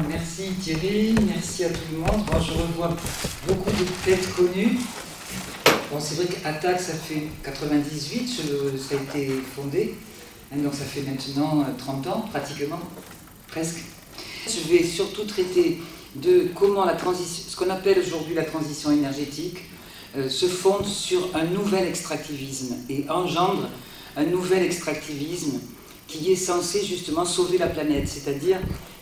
Merci Thierry, merci à tout le monde. Bon, je revois beaucoup de têtes connues. Bon, c'est vrai qu'Attac, ça fait 98, ça a été fondé, donc ça fait maintenant 30 ans, pratiquement, presque. Je vais surtout traiter de comment la transition, ce qu'on appelle aujourd'hui la transition énergétique, se fonde sur un nouvel extractivisme et engendre un nouvel extractivisme qui est censé justement sauver la planète, c'est-à-dire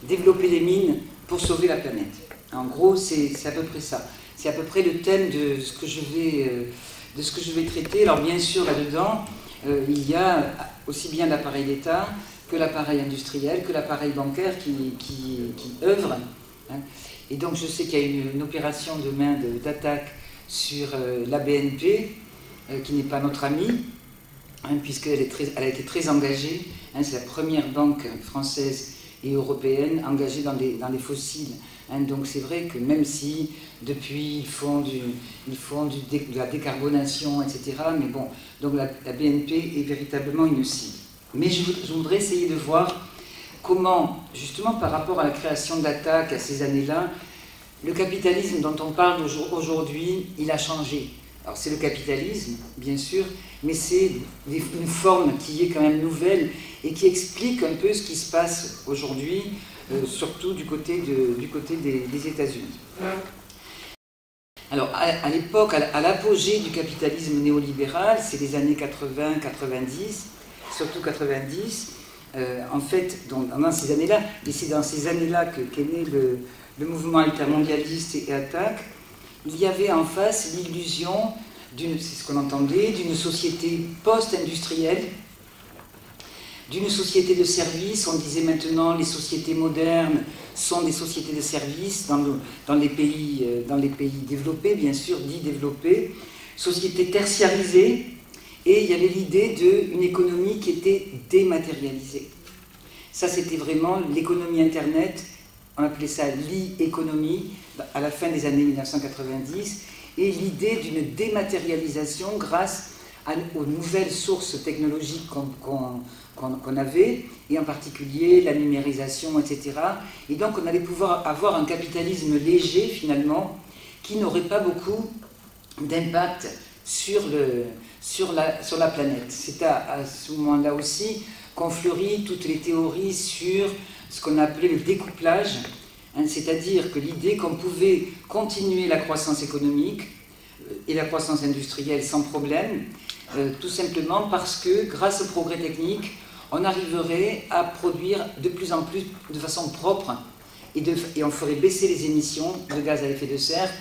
développer les mines pour sauver la planète. En gros, c'est à peu près ça. C'est à peu près le thème de ce que je vais traiter. Alors bien sûr, là-dedans, il y a aussi bien l'appareil d'État que l'appareil industriel, que l'appareil bancaire qui œuvre. Et donc je sais qu'il y a une opération demain d'attaque sur la BNP, qui n'est pas notre amie, puisqu'elle a été très engagée. C'est la première banque française et européenne engagée dans les fossiles. Donc c'est vrai que même si depuis ils font de la décarbonation, etc., mais bon, donc la BNP est véritablement une cible. Mais je voudrais essayer de voir comment, justement par rapport à la création d'Attac à ces années-là, le capitalisme dont on parle aujourd'hui, il a changé. Alors c'est le capitalisme, bien sûr, mais c'est une forme qui est quand même nouvelle et qui explique un peu ce qui se passe aujourd'hui, surtout du côté des États-Unis. Alors à l'époque, à l'apogée du capitalisme néolibéral, c'est les années 80, 90, surtout 90, en fait, dans ces années-là, et c'est dans ces années-là qu'est né le mouvement altermondialiste et Attac, il y avait en face l'illusion, c'est ce qu'on entendait, d'une société post-industrielle, d'une société de services. On disait maintenant les sociétés modernes sont des sociétés de services dans les pays développés, bien sûr, dits développés, sociétés tertiarisées, et il y avait l'idée d'une économie qui était dématérialisée. Ça, c'était vraiment l'économie Internet, on appelait ça l'e-économie, à la fin des années 1990, et l'idée d'une dématérialisation grâce aux nouvelles sources technologiques qu'on avait, et en particulier la numérisation, etc. Et donc on allait pouvoir avoir un capitalisme léger, finalement, qui n'aurait pas beaucoup d'impact sur la planète. C'est à ce moment-là aussi qu'ont fleuri toutes les théories sur ce qu'on appelait le découplage, c'est-à-dire que l'idée qu'on pouvait continuer la croissance économique et la croissance industrielle sans problème, tout simplement parce que grâce au progrès technique, on arriverait à produire de plus en plus de façon propre et on ferait baisser les émissions de gaz à effet de serre,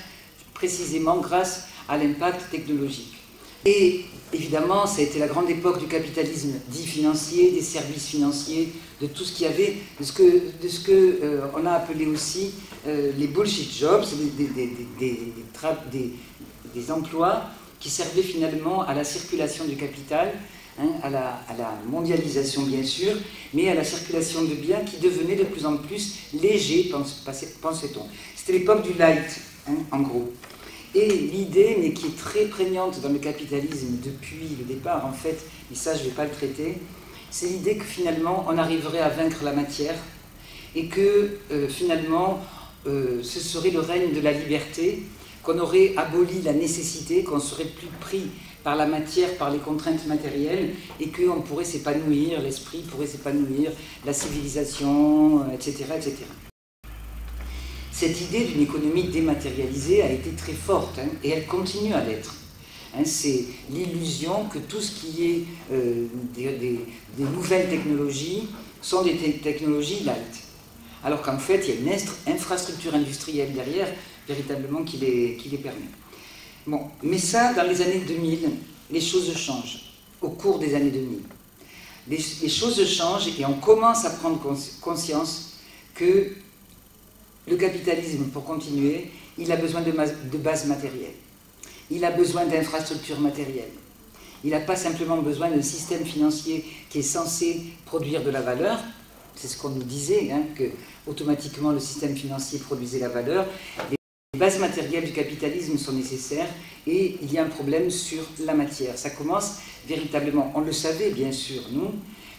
précisément grâce à l'impact technologique. Et évidemment, ça a été la grande époque du capitalisme dit financier, des services financiers, de tout ce qu'il y avait, de ce que on a appelé aussi les bullshit jobs, des emplois qui servaient finalement à la circulation du capital, à la mondialisation bien sûr, mais à la circulation de biens qui devenaient de plus en plus légers, pensait-on. C'était l'époque du light, en gros. Et l'idée, mais qui est très prégnante dans le capitalisme depuis le départ, en fait, et ça je ne vais pas le traiter, c'est l'idée que finalement on arriverait à vaincre la matière et que finalement ce serait le règne de la liberté, qu'on aurait aboli la nécessité, qu'on serait plus pris par la matière, par les contraintes matérielles, et qu'on pourrait s'épanouir, l'esprit pourrait s'épanouir, la civilisation, etc., etc. Cette idée d'une économie dématérialisée a été très forte, et elle continue à l'être. C'est l'illusion que tout ce qui est des nouvelles technologies sont des technologies light. Alors qu'en fait, il y a une infrastructure industrielle derrière, véritablement, qui les permet. Bon, mais ça, dans les années 2000, les choses changent, au cours des années 2000. Les choses changent et on commence à prendre conscience que le capitalisme, pour continuer, il a besoin de bases matérielles. Il a besoin d'infrastructures matérielles. Il n'a pas simplement besoin d'un système financier qui est censé produire de la valeur. C'est ce qu'on nous disait, que automatiquement le système financier produisait la valeur. Les bases matérielles du capitalisme sont nécessaires et il y a un problème sur la matière. Ça commence véritablement, on le savait bien sûr, nous,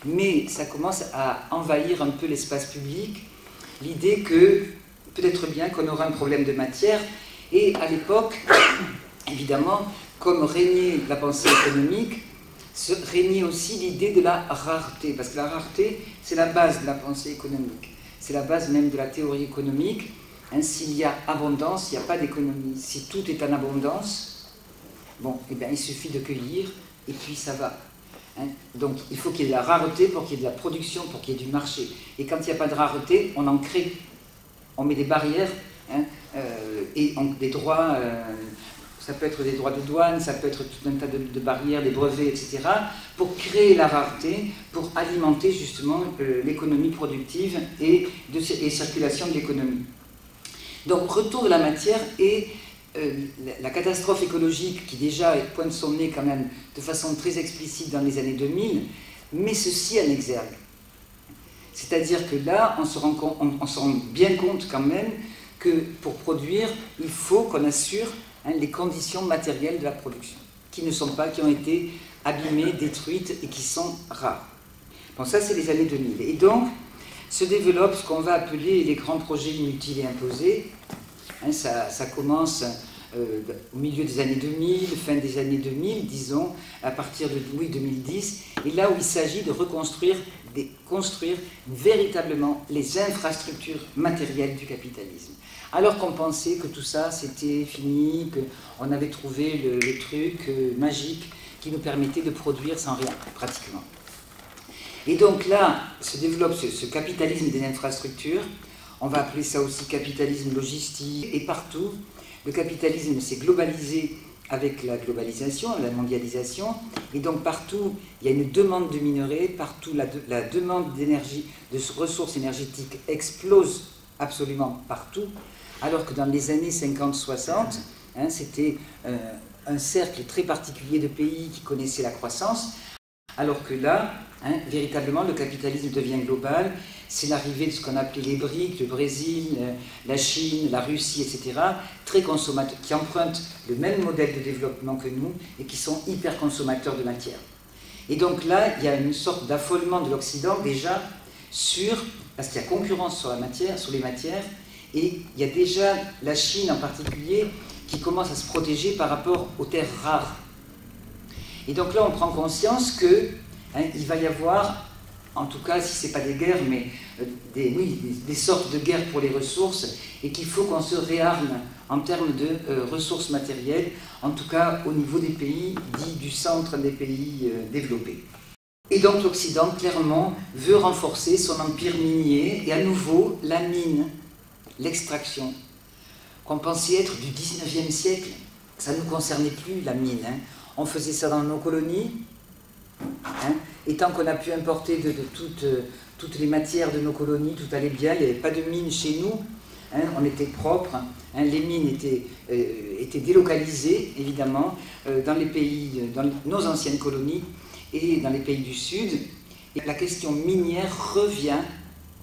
mais ça commence à envahir un peu l'espace public. l'idée que peut-être bien qu'on aura un problème de matière. Et à l'époque, évidemment, comme régnait la pensée économique, régnait aussi l'idée de la rareté, parce que la rareté, c'est la base de la pensée économique, c'est la base même de la théorie économique. S'il y a abondance, il n'y a pas d'économie. Si tout est en abondance, bon, eh bien, il suffit de cueillir, et puis ça va. Donc il faut qu'il y ait de la rareté pour qu'il y ait de la production, pour qu'il y ait du marché. Et quand il n'y a pas de rareté, on en crée. On met des barrières et des droits, ça peut être des droits de douane, ça peut être tout un tas de barrières, des brevets, etc., pour créer la rareté, pour alimenter justement l'économie productive et circulation de l'économie. Donc retour de la matière et la catastrophe écologique qui déjà pointe son nez quand même de façon très explicite dans les années 2000, met ceci en exergue. C'est-à-dire que là, on se rend bien compte quand même que pour produire, il faut qu'on assure les conditions matérielles de la production, qui ont été abîmées, détruites et qui sont rares. Bon, ça c'est les années 2000. Et donc, se développe ce qu'on va appeler les grands projets inutiles et imposés. Ça commence au milieu des années 2000, fin des années 2000, disons, à partir de 2010, et là où il s'agit de construire véritablement les infrastructures matérielles du capitalisme. Alors qu'on pensait que tout ça c'était fini, qu'on avait trouvé le truc magique qui nous permettait de produire sans rien, pratiquement. Et donc là se développe ce capitalisme des infrastructures. On va appeler ça aussi capitalisme logistique. Et partout, le capitalisme s'est globalisé avec la globalisation, la mondialisation. Et donc partout, il y a une demande de minerais. Partout, la demande d'énergie, de ressources énergétiques explose absolument partout. Alors que dans les années 50-60, c'était un cercle très particulier de pays qui connaissaient la croissance. Alors que là, véritablement, le capitalisme devient global. C'est l'arrivée de ce qu'on appelait les BRIC, le Brésil, la Chine, la Russie, etc., très consommateurs, qui empruntent le même modèle de développement que nous et qui sont hyper consommateurs de matière. Et donc là, il y a une sorte d'affolement de l'Occident déjà parce qu'il y a concurrence sur les matières, et il y a déjà la Chine en particulier qui commence à se protéger par rapport aux terres rares. Et donc là, on prend conscience qu'il va y avoir, en tout cas, si ce n'est pas des guerres, mais des sortes de guerres pour les ressources, et qu'il faut qu'on se réarme en termes de ressources matérielles, en tout cas au niveau des pays dits du centre des pays développés. Et donc l'Occident, clairement, veut renforcer son empire minier, et à nouveau, la mine, l'extraction, qu'on pensait être du 19e siècle, ça ne nous concernait plus, la mine. On faisait ça dans nos colonies, et tant qu'on a pu importer de toutes les matières de nos colonies, tout allait bien, il n'y avait pas de mine chez nous, on était propre, les mines étaient délocalisées, évidemment, dans les pays, dans nos anciennes colonies et dans les pays du Sud. Et la question minière revient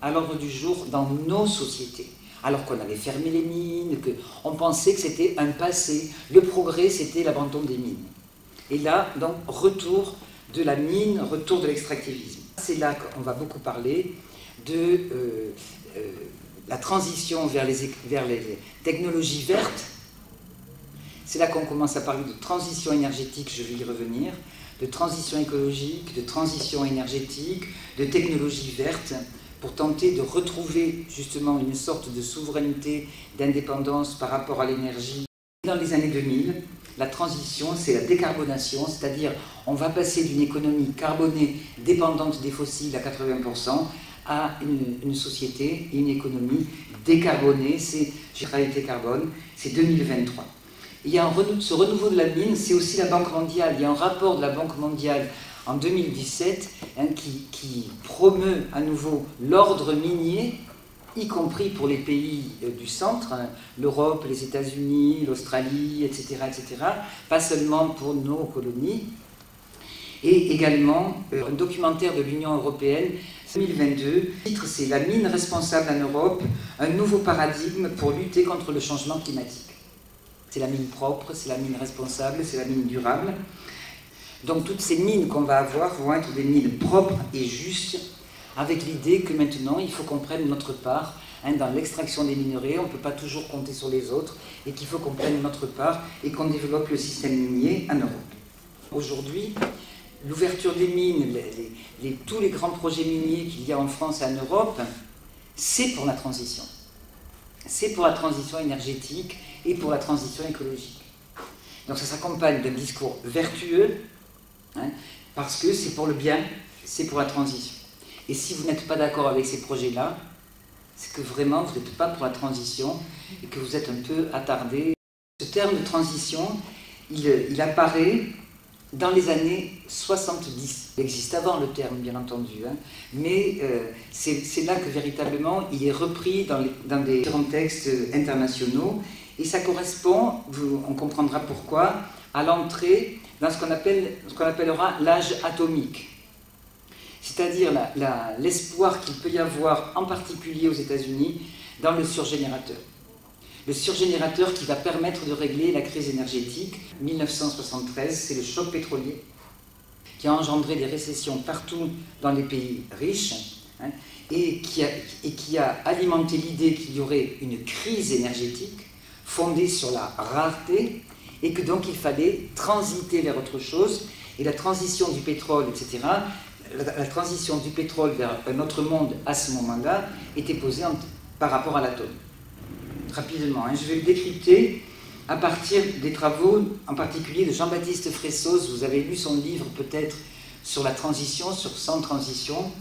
à l'ordre du jour dans nos sociétés. Alors qu'on avait fermé les mines, qu'on pensait que c'était un passé, le progrès c'était l'abandon des mines. Et là, donc, retour de la mine, retour de l'extractivisme. C'est là qu'on va beaucoup parler de la transition vers les technologies vertes. C'est là qu'on commence à parler de transition énergétique, je vais y revenir, de transition écologique, de transition énergétique, de technologies vertes, pour tenter de retrouver justement une sorte de souveraineté, d'indépendance par rapport à l'énergie. Dans les années 2000, la transition, c'est la décarbonation, c'est-à-dire on va passer d'une économie carbonée dépendante des fossiles à 80% à une société et une économie décarbonée, c'est neutralité carbone, c'est 2023. Il y a ce renouveau de la mine, c'est aussi la Banque mondiale. Il y a un rapport de la Banque mondiale en 2017 qui promeut à nouveau l'ordre minier, y compris pour les pays du centre, l'Europe, les États-Unis, l'Australie, etc., pas seulement pour nos colonies. Et également un documentaire de l'Union européenne 2022, le titre c'est « La mine responsable en Europe, un nouveau paradigme pour lutter contre le changement climatique ». C'est la mine propre, c'est la mine responsable, c'est la mine durable. Donc toutes ces mines qu'on va avoir vont être des mines propres et justes, avec l'idée que maintenant il faut qu'on prenne notre part Dans l'extraction des minerais, on ne peut pas toujours compter sur les autres et qu'il faut qu'on prenne notre part et qu'on développe le système minier en Europe. Aujourd'hui, l'ouverture des mines, tous les grands projets miniers qu'il y a en France et en Europe, c'est pour la transition. C'est pour la transition énergétique et pour la transition écologique. Donc ça s'accompagne d'un discours vertueux, parce que c'est pour le bien, c'est pour la transition. Et si vous n'êtes pas d'accord avec ces projets-là, c'est que vraiment vous n'êtes pas pour la transition et que vous êtes un peu attardé. Ce terme de transition, il apparaît dans les années 70. Il existe avant le terme, bien entendu, mais c'est là que véritablement il est repris dans des différents textes internationaux, et ça correspond, on comprendra pourquoi, à l'entrée dans ce qu'on appellera l'âge atomique. C'est-à-dire l'espoir qu'il peut y avoir, en particulier aux États-Unis, dans le surgénérateur. Le surgénérateur qui va permettre de régler la crise énergétique. 1973, c'est le choc pétrolier qui a engendré des récessions partout dans les pays riches, et qui a alimenté l'idée qu'il y aurait une crise énergétique fondée sur la rareté, et que donc il fallait transiter vers autre chose, et la transition du pétrole, etc., la transition du pétrole vers un autre monde à ce moment-là était posée par rapport à l'atome. Rapidement, je vais le décrypter à partir des travaux, en particulier de Jean-Baptiste Fressoz. Vous avez lu son livre peut-être sur la transition, sur Sans transition,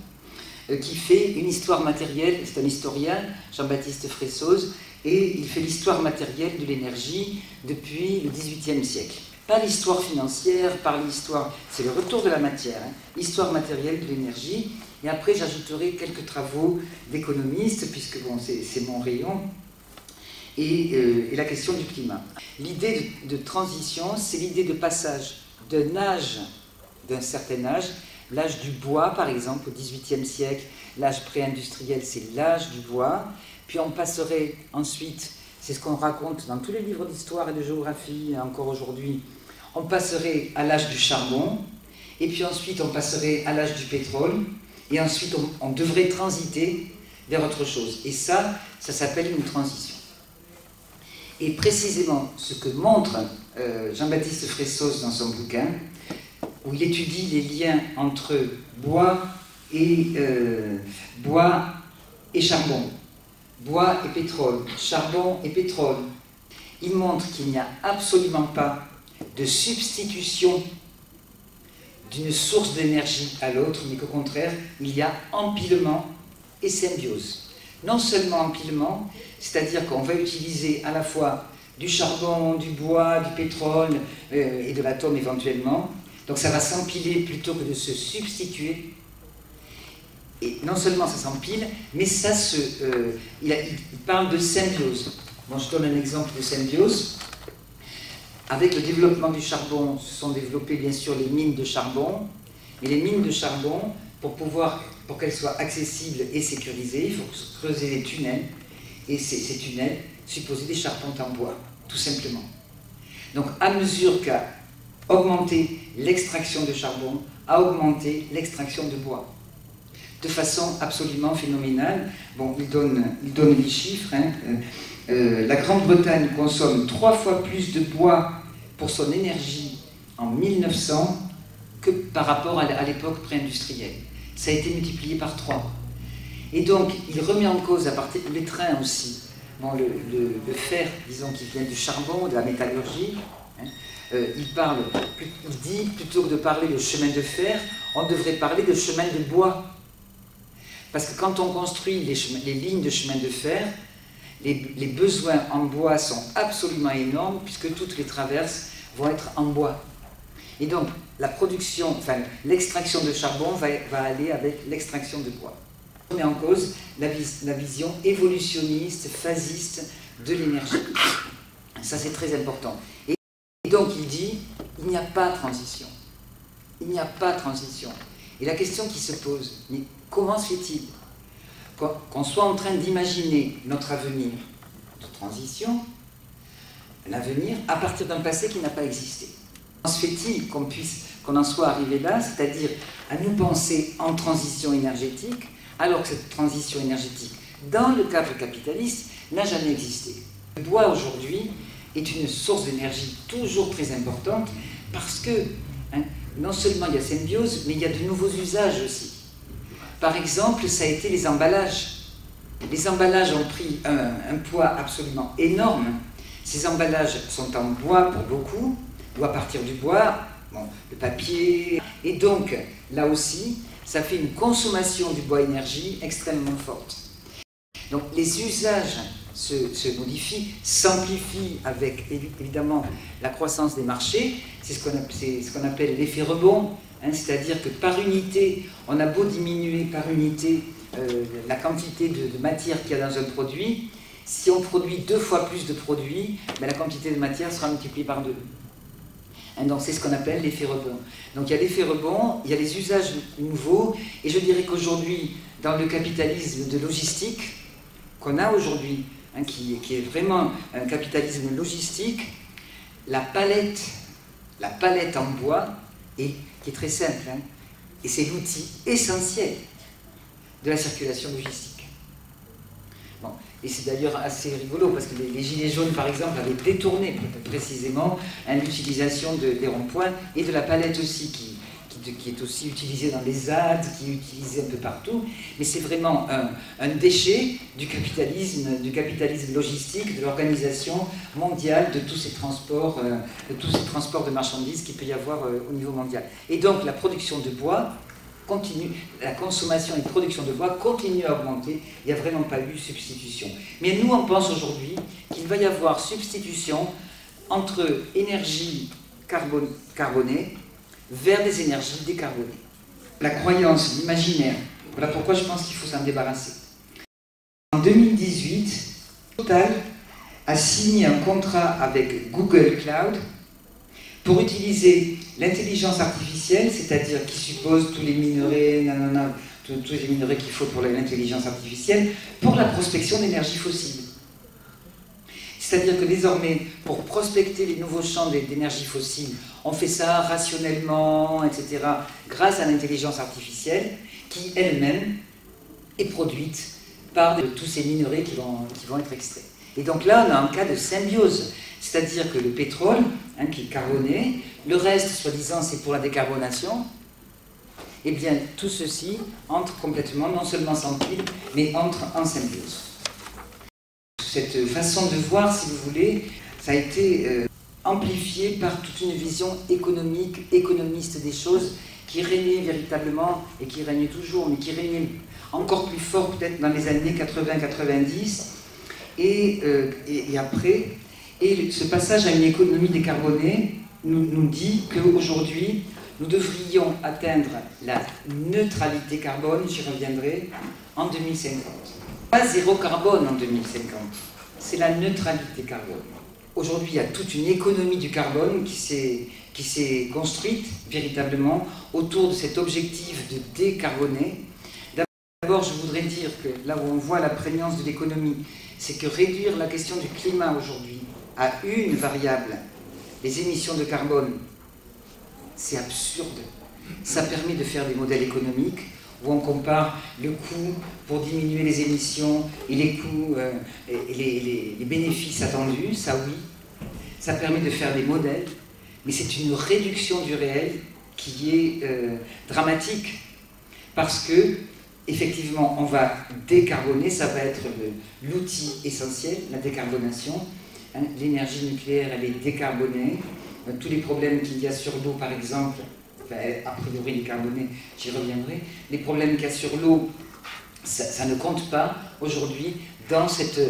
qui fait une histoire matérielle. C'est un historien, Jean-Baptiste Fressoz, et il fait l'histoire matérielle de l'énergie depuis le XVIIIe siècle. Pas l'histoire financière, pas l'histoire, c'est le retour de la matière, l'histoire matérielle de l'énergie. Et après, j'ajouterai quelques travaux d'économistes, puisque bon, c'est mon rayon, et la question du climat. L'idée de transition, c'est l'idée de passage d'un âge, d'un certain âge, l'âge du bois, par exemple, au XVIIIe siècle, l'âge pré-industriel, c'est l'âge du bois, puis on passerait ensuite, c'est ce qu'on raconte dans tous les livres d'histoire et de géographie, encore aujourd'hui, on passerait à l'âge du charbon, et puis ensuite on passerait à l'âge du pétrole, et ensuite on devrait transiter vers autre chose. Et ça s'appelle une transition. Et précisément ce que montre Jean-Baptiste Fressoz dans son bouquin, où il étudie les liens entre bois et charbon, bois et pétrole, charbon et pétrole, il montre qu'il n'y a absolument pas de substitution d'une source d'énergie à l'autre, mais qu'au contraire, il y a empilement et symbiose. Non seulement empilement, c'est-à-dire qu'on va utiliser à la fois du charbon, du bois, du pétrole et de l'atome éventuellement, donc ça va s'empiler plutôt que de se substituer. Et non seulement ça s'empile, mais il parle de symbiose. Bon, je donne un exemple de symbiose. Avec le développement du charbon, se sont développées bien sûr les mines de charbon. Et les mines de charbon, pour qu'elles soient accessibles et sécurisées, il faut creuser des tunnels. Et ces tunnels supposaient des charpentes en bois, tout simplement. Donc à mesure qu'a augmenté l'extraction de charbon, a augmenté l'extraction de bois. De façon absolument phénoménale. Bon, il donne les chiffres. La Grande-Bretagne consomme 3 fois plus de bois pour son énergie en 1900 que par rapport à l'époque pré-industrielle. Ça a été multiplié par 3. Et donc, il remet en cause, à partir des trains aussi, bon, le fer, disons, qui vient du charbon, de la métallurgie. Il dit, plutôt que de parler de chemin de fer, on devrait parler de chemin de bois. Parce que quand on construit les lignes de chemin de fer, les besoins en bois sont absolument énormes, puisque toutes les traverses vont être en bois. Et donc, l'extraction de charbon va aller avec l'extraction de bois. On met en cause la vision évolutionniste, phasiste de l'énergie. Ça, c'est très important. Et donc, il dit, il n'y a pas de transition. Il n'y a pas de transition. Et la question qui se pose, mais comment se fait-il qu'on soit en train d'imaginer notre avenir de transition, l'avenir, à partir d'un passé qui n'a pas existé? Comment se fait-il qu'on en soit arrivé là, c'est-à-dire à nous penser en transition énergétique, alors que cette transition énergétique dans le cadre capitaliste, n'a jamais existé. Le bois aujourd'hui est une source d'énergie toujours très importante parce que non seulement il y a symbiose, mais il y a de nouveaux usages aussi. Par exemple, ça a été les emballages. Les emballages ont pris un poids absolument énorme. Ces emballages sont en bois pour beaucoup, ou à partir du bois, bon, le papier. Et donc, là aussi, ça fait une consommation du bois énergie extrêmement forte. Donc, les usages se modifient, s'amplifient avec évidemment la croissance des marchés. C'est ce qu'on appelle l'effet rebond, c'est-à-dire que par unité, on a beau diminuer par unité la quantité de matière qu'il y a dans un produit, si on produit 2 fois plus de produits, ben la quantité de matière sera multipliée par 2. Donc c'est ce qu'on appelle l'effet rebond. Donc il y a l'effet rebond, il y a les usages nouveaux, et je dirais qu'aujourd'hui, dans le capitalisme de logistique qu'on a aujourd'hui, qui est vraiment un capitalisme logistique, la palette en bois, qui est très simple, et c'est l'outil essentiel de la circulation logistique. Bon, et c'est d'ailleurs assez rigolo, parce que les Gilets jaunes, par exemple, avaient détourné précisément l'utilisation des ronds-points et de la palette aussi, qui est aussi utilisée dans les ZAD, qui est utilisée un peu partout, mais c'est vraiment un déchet du capitalisme logistique, de l'organisation mondiale de tous ces transports de marchandises qu'il peut y avoir au niveau mondial. Et donc la production de bois continue, la consommation et la production de bois continue à augmenter, il n'y a vraiment pas eu substitution. Mais nous, on pense aujourd'hui qu'il va y avoir substitution entre énergie carbonée vers des énergies décarbonées. La croyance, l'imaginaire, voilà pourquoi je pense qu'il faut s'en débarrasser. En 2018, Total a signé un contrat avec Google Cloud pour utiliser l'intelligence artificielle, c'est-à-dire qui suppose tous les minerais, tous les minerais qu'il faut pour l'intelligence artificielle, pour la prospection d'énergie fossile. C'est-à-dire que désormais, pour prospecter les nouveaux champs d'énergie fossile, on fait ça rationnellement, etc., grâce à l'intelligence artificielle, qui elle-même est produite par tous ces minerais qui vont être extraits. Et donc là, on a un cas de symbiose, c'est-à-dire que le pétrole, qui est carboné, le reste, soi-disant, c'est pour la décarbonation, eh bien, tout ceci entre complètement, non seulement sans fil, mais entre en symbiose. Cette façon de voir, si vous voulez, ça a été amplifié par toute une vision économiste des choses qui régnait véritablement, et qui règne toujours, mais qui régnait encore plus fort peut-être dans les années 80-90, et après. Et ce passage à une économie décarbonée nous dit qu'aujourd'hui, nous devrions atteindre la neutralité carbone, j'y reviendrai, en 2050. Pas zéro carbone en 2050, c'est la neutralité carbone. Aujourd'hui, il y a toute une économie du carbone qui s'est construite véritablement autour de cet objectif de décarboner. D'abord, je voudrais dire que là où on voit la prégnance de l'économie, c'est que réduire la question du climat aujourd'hui à une variable, les émissions de carbone, c'est absurde. Ça permet de faire des modèles économiques où on compare le coût pour diminuer les émissions et les coûts et les bénéfices attendus, ça oui. Ça permet de faire des modèles, mais c'est une réduction du réel qui est dramatique. Parce que, effectivement, on va décarboner, ça va être l'outil essentiel, la décarbonation. L'énergie nucléaire, elle est décarbonée. Tous les problèmes qu'il y a sur l'eau, par exemple, a priori décarbonée, j'y reviendrai. Les problèmes qu'il y a sur l'eau, ça ne compte pas aujourd'hui dans cette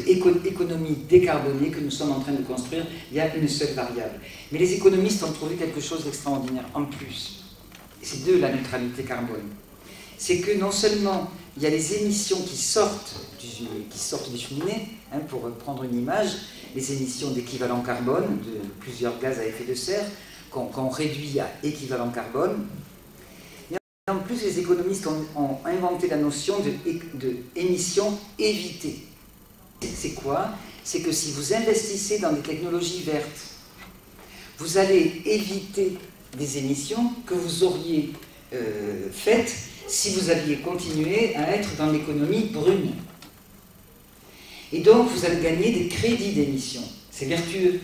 économie décarbonée que nous sommes en train de construire. Il y a une seule variable. Mais les économistes ont trouvé quelque chose d'extraordinaire en plus. C'est de la neutralité carbone. C'est que non seulement il y a les émissions qui sortent des cheminées, pour prendre une image, les émissions d'équivalent carbone, de plusieurs gaz à effet de serre, qu'on réduit à équivalent carbone. Et en plus, les économistes ont inventé la notion de émissions évitées. C'est quoi? C'est que si vous investissez dans des technologies vertes, vous allez éviter des émissions que vous auriez faites si vous aviez continué à être dans l'économie brune. Et donc, vous allez gagner des crédits d'émission. C'est vertueux.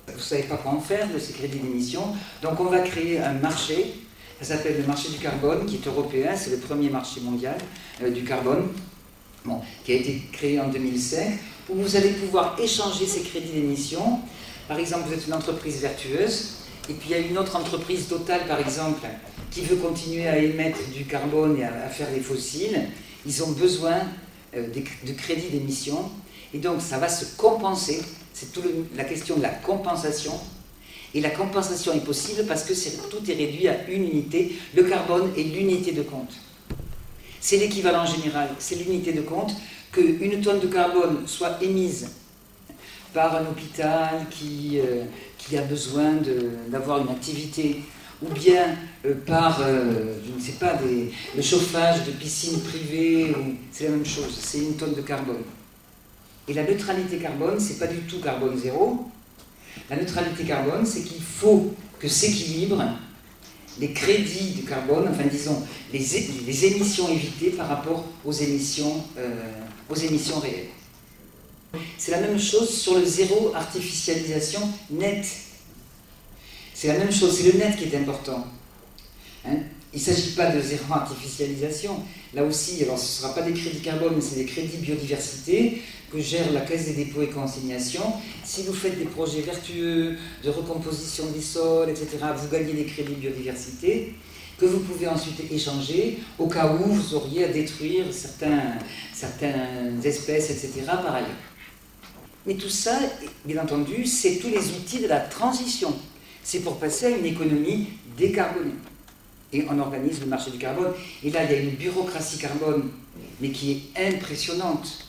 Vous ne savez pas quoi en faire de ces crédits d'émission. Donc, on va créer un marché. Ça s'appelle le marché du carbone, qui est européen. C'est le premier marché mondial du carbone, bon, qui a été créé en 2005, où vous allez pouvoir échanger ces crédits d'émission. Par exemple, vous êtes une entreprise vertueuse, et puis il y a une autre entreprise, Total par exemple, qui veut continuer à émettre du carbone et à faire des fossiles. Ils ont besoin de crédits d'émission, et donc ça va se compenser. C'est la question de la compensation. Et la compensation est possible parce que tout est réduit à une unité. Le carbone est l'unité de compte. C'est l'équivalent général, c'est l'unité de compte. Qu'une tonne de carbone soit émise par un hôpital qui a besoin d'avoir une activité, ou bien par, je ne sais pas, le chauffage de piscines privées, c'est la même chose, c'est une tonne de carbone. Et la neutralité carbone, c'est pas du tout carbone zéro. La neutralité carbone, c'est qu'il faut que s'équilibrent les crédits de carbone, enfin disons, les émissions évitées par rapport aux émissions réelles. C'est la même chose sur le zéro artificialisation net. C'est la même chose, c'est le net qui est important. Hein? Il ne s'agit pas de zéro artificialisation. Là aussi, alors ce ne sera pas des crédits carbone, mais c'est des crédits biodiversité que gère la Caisse des dépôts et consignations. Si vous faites des projets vertueux de recomposition des sols, etc., vous gagnez des crédits biodiversité que vous pouvez ensuite échanger au cas où vous auriez à détruire certaines espèces, etc., par ailleurs. Mais tout ça, bien entendu, c'est tous les outils de la transition. C'est pour passer à une économie décarbonée. Et on organise le marché du carbone. Et là, il y a une bureaucratie carbone, mais qui est impressionnante.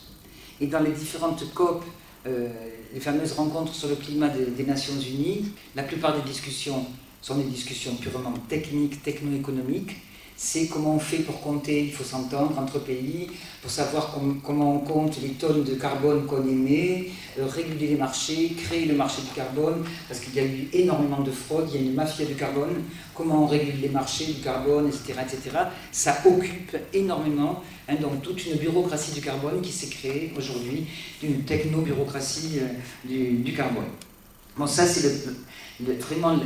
Et dans les différentes COP, les fameuses rencontres sur le climat des Nations Unies, la plupart des discussions sont des discussions purement techniques, techno-économiques. C'est comment on fait pour compter, il faut s'entendre entre pays, pour savoir comment on compte les tonnes de carbone qu'on émet, réguler les marchés, créer le marché du carbone, parce qu'il y a eu énormément de fraude, il y a une mafia du carbone, comment on régule les marchés du carbone, etc. etc. Ça occupe énormément, hein, donc toute une bureaucratie du carbone qui s'est créée aujourd'hui, une techno-bureaucratie du carbone. Bon, ça c'est vraiment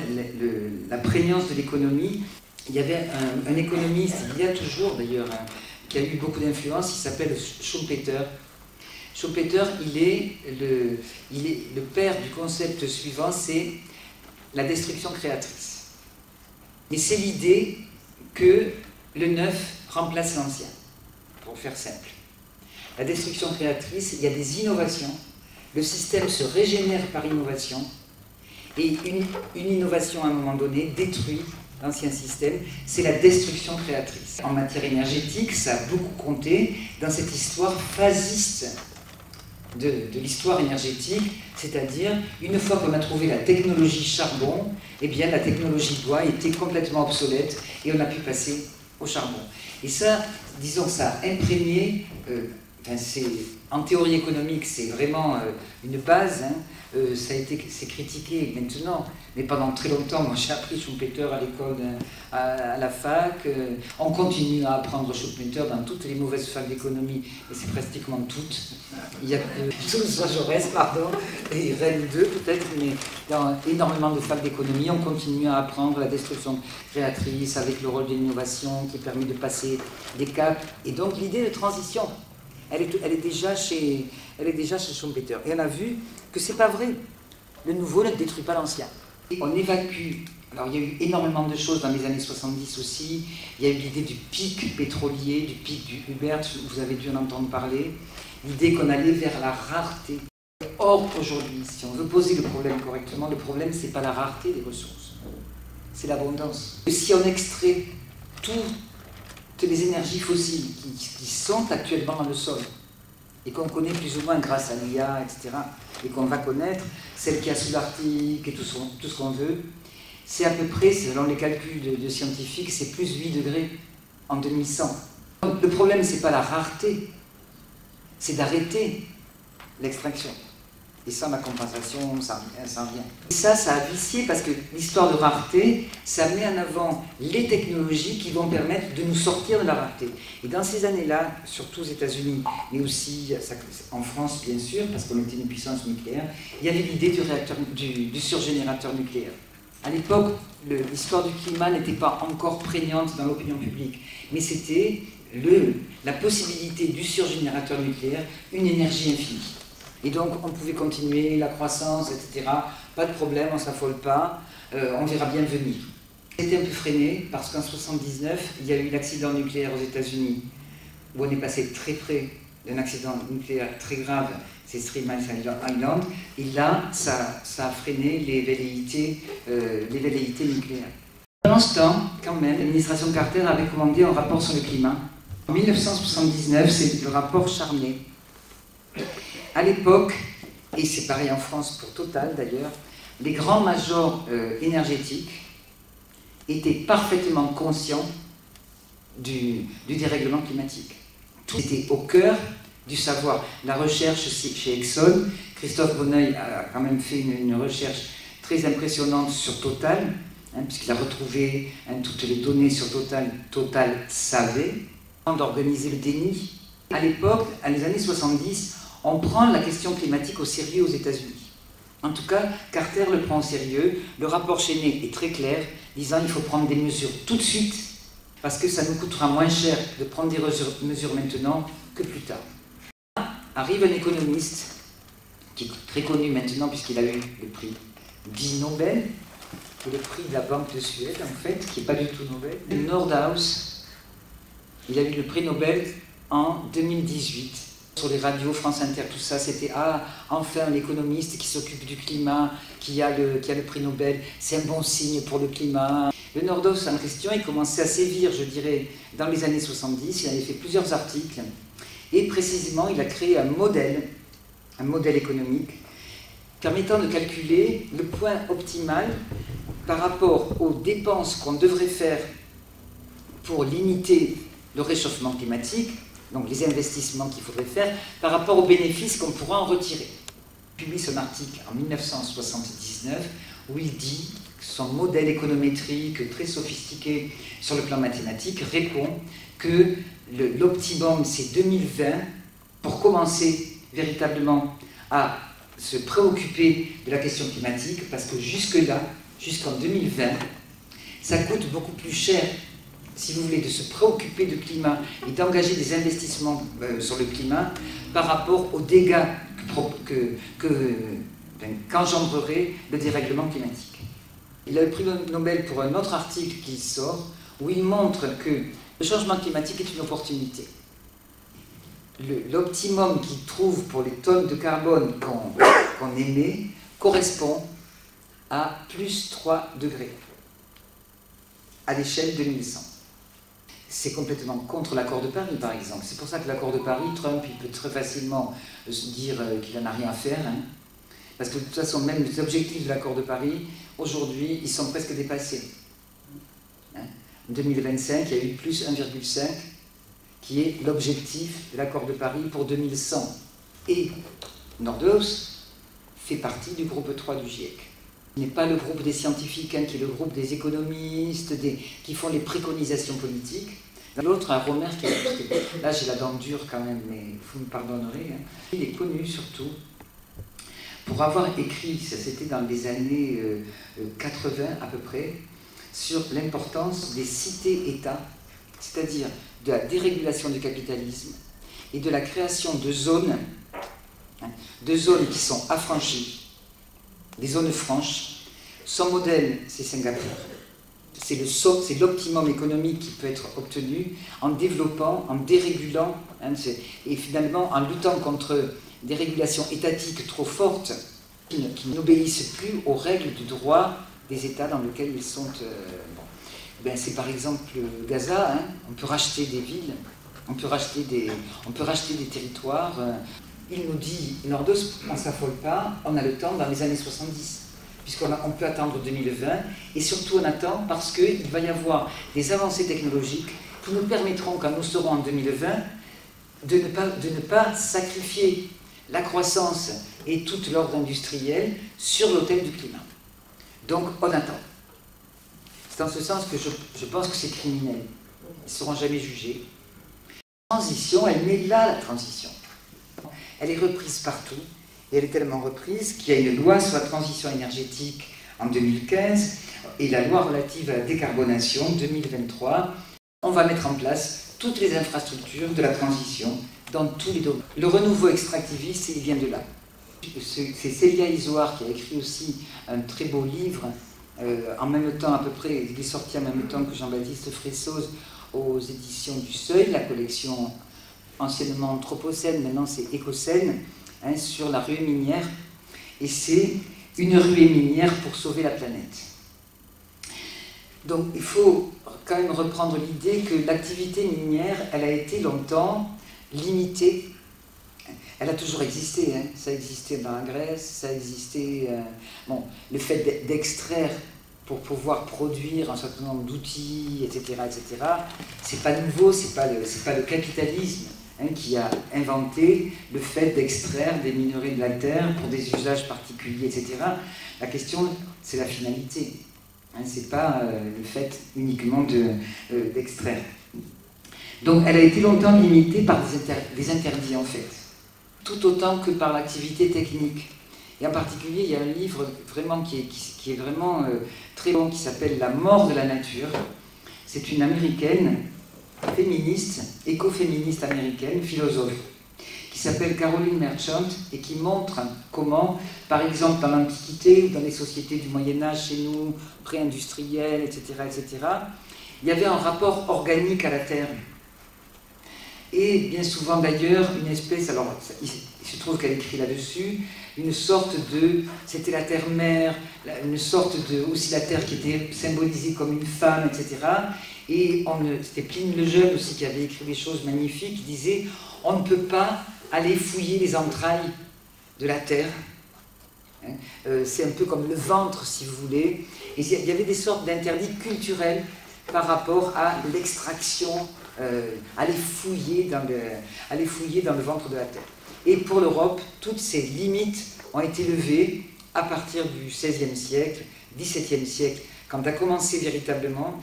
la prégnance de l'économie. Il y avait un économiste, il y a toujours d'ailleurs, qui a eu beaucoup d'influence, il s'appelle Schumpeter. Schumpeter, il est le père du concept suivant, c'est la destruction créatrice. Et c'est l'idée que le neuf remplace l'ancien, pour faire simple. La destruction créatrice, il y a des innovations, le système se régénère par innovation, et une innovation à un moment donné détruit l'ancien système, c'est la destruction créatrice. En matière énergétique, ça a beaucoup compté dans cette histoire phasiste de l'histoire énergétique, c'est-à-dire, une fois qu'on a trouvé la technologie charbon, eh bien la technologie bois était complètement obsolète et on a pu passer au charbon. Et ça, disons, ça a imprégné, en théorie économique, c'est vraiment une base, hein. C'est critiqué maintenant, mais pendant très longtemps, moi j'ai appris Schumpeter à l'école, à la fac, on continue à apprendre Schumpeter dans toutes les mauvaises facs d'économie, et c'est pratiquement toutes. Il y a soit Jaurès, pardon, et Rennes 2 peut-être, mais dans énormément de facs d'économie, on continue à apprendre la destruction créatrice avec le rôle de l'innovation qui permet de passer des caps, et donc l'idée de transition. Elle est déjà chez Schumpeter. Et on a vu que c'est pas vrai. Le nouveau ne détruit pas l'ancien. On évacue. Alors il y a eu énormément de choses dans les années 70 aussi. Il y a eu l'idée du pic pétrolier, du pic du Hubert, vous avez dû en entendre parler. L'idée qu'on allait vers la rareté. Or, aujourd'hui, si on veut poser le problème correctement, le problème, c'est pas la rareté des ressources, c'est l'abondance. Et si on extrait toutes les énergies fossiles qui sont actuellement dans le sol, et qu'on connaît plus ou moins grâce à l'IA, etc., et qu'on va connaître, celle qui a sous l'Arctique et tout ce qu'on veut, c'est à peu près, selon les calculs de scientifiques, c'est plus 8 degrés en 2100. Donc, le problème, c'est pas la rareté, c'est d'arrêter l'extraction. Et sans la compensation, sans rien. Et ça a vicié parce que l'histoire de rareté, ça met en avant les technologies qui vont permettre de nous sortir de la rareté. Et dans ces années-là, surtout aux États-Unis, mais aussi en France bien sûr, parce qu'on était une puissance nucléaire, il y avait l'idée du surgénérateur nucléaire. À l'époque, l'histoire du climat n'était pas encore prégnante dans l'opinion publique, mais c'était la possibilité du surgénérateur nucléaire, une énergie infinie. Et donc, on pouvait continuer la croissance, etc. Pas de problème, on ne s'affole pas, on verra bien venir. C'était un peu freiné parce qu'en 1979, il y a eu l'accident nucléaire aux États-Unis, où on est passé très près d'un accident nucléaire très grave, c'est Three Mile Island, et là, ça a freiné les velléités nucléaires. Pendant ce temps, quand même, l'administration Carter avait commandé un rapport sur le climat. En 1979, c'est le rapport Charney. À l'époque, et c'est pareil en France pour Total d'ailleurs, les grands majors énergétiques étaient parfaitement conscients du dérèglement climatique. Tout était au cœur du savoir. La recherche chez Exxon, Christophe Bonneuil a quand même fait une recherche très impressionnante sur Total, puisqu'il a retrouvé toutes les données sur Total. Total savait d'organiser le déni. À l'époque, à les années 70, on prend la question climatique au sérieux aux États-Unis. En tout cas, Carter le prend au sérieux. Le rapport Cheney est très clair, disant qu'il faut prendre des mesures tout de suite, parce que ça nous coûtera moins cher de prendre des mesures maintenant que plus tard. Arrive un économiste, qui est très connu maintenant puisqu'il a eu le prix dit Nobel, qui est le prix de la Banque de Suède en fait, qui n'est pas du tout Nobel. Nordhaus, il a eu le prix Nobel en 2018. Sur les radios, France Inter, tout ça, c'était enfin un économiste qui s'occupe du climat, qui a le prix Nobel, c'est un bon signe pour le climat. Le Nordhaus en question, il commençait à sévir, je dirais, dans les années 70, il avait fait plusieurs articles, et précisément, il a créé un modèle économique, permettant de calculer le point optimal par rapport aux dépenses qu'on devrait faire pour limiter le réchauffement climatique, donc les investissements qu'il faudrait faire, par rapport aux bénéfices qu'on pourra en retirer. Il publie son article en 1979 où il dit que son modèle économétrique très sophistiqué sur le plan mathématique répond que l'optimum c'est 2020 pour commencer véritablement à se préoccuper de la question climatique, parce que jusque-là, jusqu'en 2020, ça coûte beaucoup plus cher, si vous voulez, de se préoccuper du climat et d'engager des investissements sur le climat par rapport aux dégâts qu'engendrerait le dérèglement climatique. Il a eu le prix Nobel pour un autre article qui sort, où il montre que le changement climatique est une opportunité. L'optimum qu'il trouve pour les tonnes de carbone qu'on émet correspond à plus 3 degrés à l'échelle 2100. C'est complètement contre l'accord de Paris, par exemple. C'est pour ça que l'accord de Paris, Trump, il peut très facilement se dire qu'il n'en a rien à faire, parce que de toute façon, même les objectifs de l'accord de Paris, aujourd'hui, ils sont presque dépassés. En 2025, il y a eu plus 1,5, qui est l'objectif de l'accord de Paris pour 2100. Et Nordhaus fait partie du groupe 3 du GIEC. Ce n'est pas le groupe des scientifiques, qui est le groupe des économistes, qui font les préconisations politiques. L'autre, un Romer, là j'ai la dent dure quand même, mais vous me pardonnerez. Il est connu surtout pour avoir écrit, ça c'était dans les années 80 à peu près, sur l'importance des cités-États, c'est-à-dire de la dérégulation du capitalisme et de la création de zones qui sont affranchies, des zones franches. Son modèle, c'est Singapour. C'est l'optimum économique qui peut être obtenu en développant, en dérégulant, et finalement en luttant contre des régulations étatiques trop fortes qui n'obéissent plus aux règles du droit des États dans lesquels ils sont. C'est par exemple Gaza, on peut racheter des villes, on peut racheter des territoires. Il nous dit, Nordhaus, on ne s'affole pas, on a le temps dans les années 70, puisqu'on peut attendre 2020, et surtout on attend parce qu'il va y avoir des avancées technologiques qui nous permettront, quand nous serons en 2020, de ne pas sacrifier la croissance et toute l'ordre industriel sur l'autel du climat. Donc on attend. C'est dans ce sens que je pense que c'est criminel. Ils ne seront jamais jugés. La transition, elle met là la transition. Elle est reprise partout, et elle est tellement reprise qu'il y a une loi sur la transition énergétique en 2015 et la loi relative à la décarbonation 2023. On va mettre en place toutes les infrastructures de la transition dans tous les domaines. Le renouveau extractiviste, il vient de là. C'est Célia Isoard qui a écrit aussi un très beau livre, en même temps à peu près, il est sorti en même temps que Jean-Baptiste Fressoz aux éditions du Seuil, la collection anciennement Anthropocène, maintenant c'est Écocène, hein, sur la ruée minière. Et c'est une ruée minière pour sauver la planète. Donc il faut quand même reprendre l'idée que l'activité minière, elle a été longtemps limitée. Elle a toujours existé, hein. Ça a existé dans la Grèce, ça a existé... bon, le fait d'extraire pour pouvoir produire un certain nombre d'outils, etc., c'est pas nouveau, c'est pas le capitalisme, hein, qui a inventé le fait d'extraire des minerais de la terre pour des usages particuliers, etc. La question, c'est la finalité. Hein, c'est pas le fait uniquement d'extraire. Donc elle a été longtemps limitée par des interdits, en fait, tout autant que par l'activité technique. Et en particulier, il y a un livre vraiment qui est vraiment très long, qui s'appelle « La mort de la nature ». C'est une américaine, féministe, écoféministe américaine, philosophe, qui s'appelle Caroline Merchant et qui montre comment, par exemple, dans l'Antiquité ou dans les sociétés du Moyen-Âge, chez nous, pré-industrielles, etc., il y avait un rapport organique à la terre. Et bien souvent d'ailleurs, une espèce, alors il se trouve qu'elle écrit là-dessus, une sorte de, c'était la terre-mère, une sorte de, aussi la terre qui était symbolisée comme une femme, etc. Et c'était Pline le Jeune aussi qui avait écrit des choses magnifiques, qui disait, on ne peut pas aller fouiller les entrailles de la terre. Hein, c'est un peu comme le ventre, si vous voulez. Et il y avait des sortes d'interdits culturels par rapport à l'extraction, aller fouiller dans le ventre de la terre. Et pour l'Europe, toutes ces limites ont été levées à partir du XVIe siècle, XVIIe siècle, quand a commencé véritablement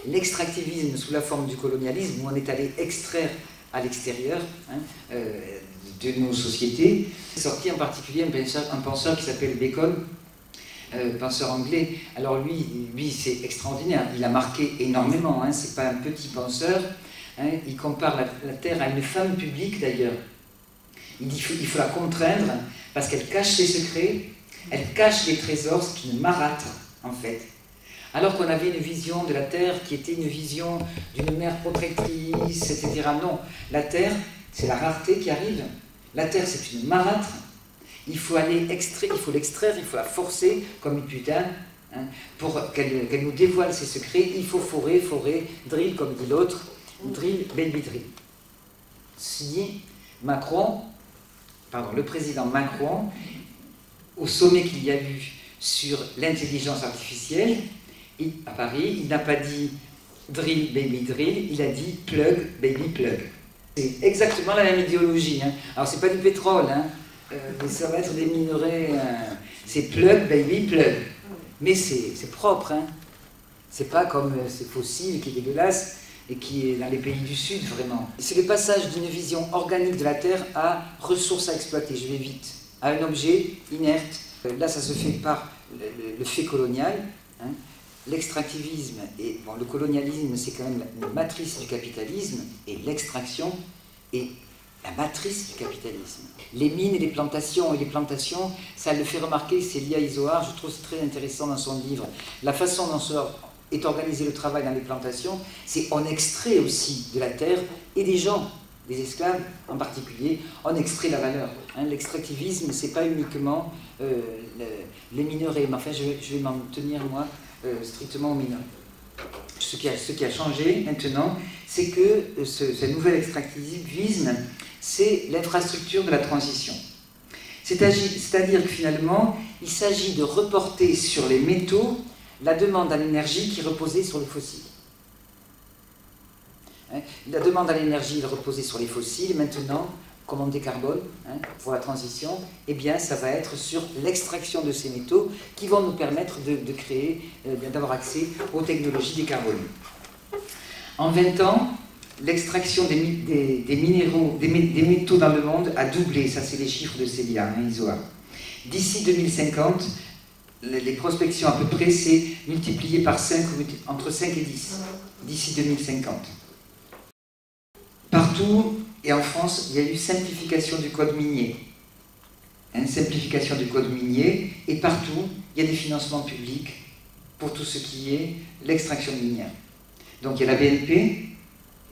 l'extractivisme sous la forme du colonialisme, où on est allé extraire à l'extérieur, hein, de nos sociétés. C'est sorti en particulier un penseur qui s'appelle Bacon, penseur anglais. Alors lui c'est extraordinaire, il a marqué énormément, hein, c'est pas un petit penseur, hein, il compare la Terre à une femme publique d'ailleurs. Il dit qu'il faut la contraindre parce qu'elle cache ses secrets, elle cache les trésors, c'est une marâtre en fait. Alors qu'on avait une vision de la Terre qui était une vision d'une mère protectrice, etc. Non, la Terre, c'est la rareté qui arrive. La Terre, c'est une marâtre. Il faut aller extraire, il faut l'extraire, il faut la forcer comme une putain, hein, pour qu'elle nous dévoile ses secrets. Il faut forer, drill, comme dit l'autre, drill, baby drill. Si le président Macron, au sommet qu'il y a eu sur l'intelligence artificielle, à Paris, il n'a pas dit drill, baby drill, il a dit plug, baby plug. C'est exactement la même idéologie. Hein. Alors c'est pas du pétrole, hein. Mais ça va être des minerais, c'est plug, baby, plug. Mais c'est propre, hein. C'est pas comme ces fossiles qui est dégueulasse et qui est dans les pays du Sud, vraiment. C'est le passage d'une vision organique de la Terre à ressources à exploiter, je vais vite, à un objet inerte. Là, ça se fait par le fait colonial, hein. L'extractivisme, et bon, le colonialisme, c'est quand même une matrice du capitalisme, et l'extraction est la matrice du capitalisme. Les mines et les plantations, ça le fait remarquer Célia Isoard, je trouve c'est très intéressant dans son livre. La façon dont est organisé le travail dans les plantations, c'est on extrait aussi de la terre et des gens, des esclaves en particulier, on extrait la valeur. Hein, l'extractivisme, c'est pas uniquement les minerais, mais enfin je vais m'en tenir moi strictement aux minerais. Ce qui a changé maintenant, c'est que ce nouvel extractivisme, c'est l'infrastructure de la transition. C'est-à-dire que finalement, il s'agit de reporter sur les métaux la demande à l'énergie qui reposait sur les fossiles. Hein, la demande à l'énergie reposait sur les fossiles, maintenant, comme on décarbone pour la transition, eh bien ça va être sur l'extraction de ces métaux qui vont nous permettre de créer, d'avoir accès aux technologies décarbonées. En 20 ans, l'extraction des minéraux, des métaux dans le monde a doublé, ça c'est les chiffres de Celia, ISOA. D'ici 2050, les prospections à peu près, c'est multiplié par 5, entre 5 et 10, d'ici 2050. Partout, et en France, il y a eu simplification du code minier. Simplification du code minier, et partout, il y a des financements publics pour tout ce qui est l'extraction minière. Donc il y a la BNP,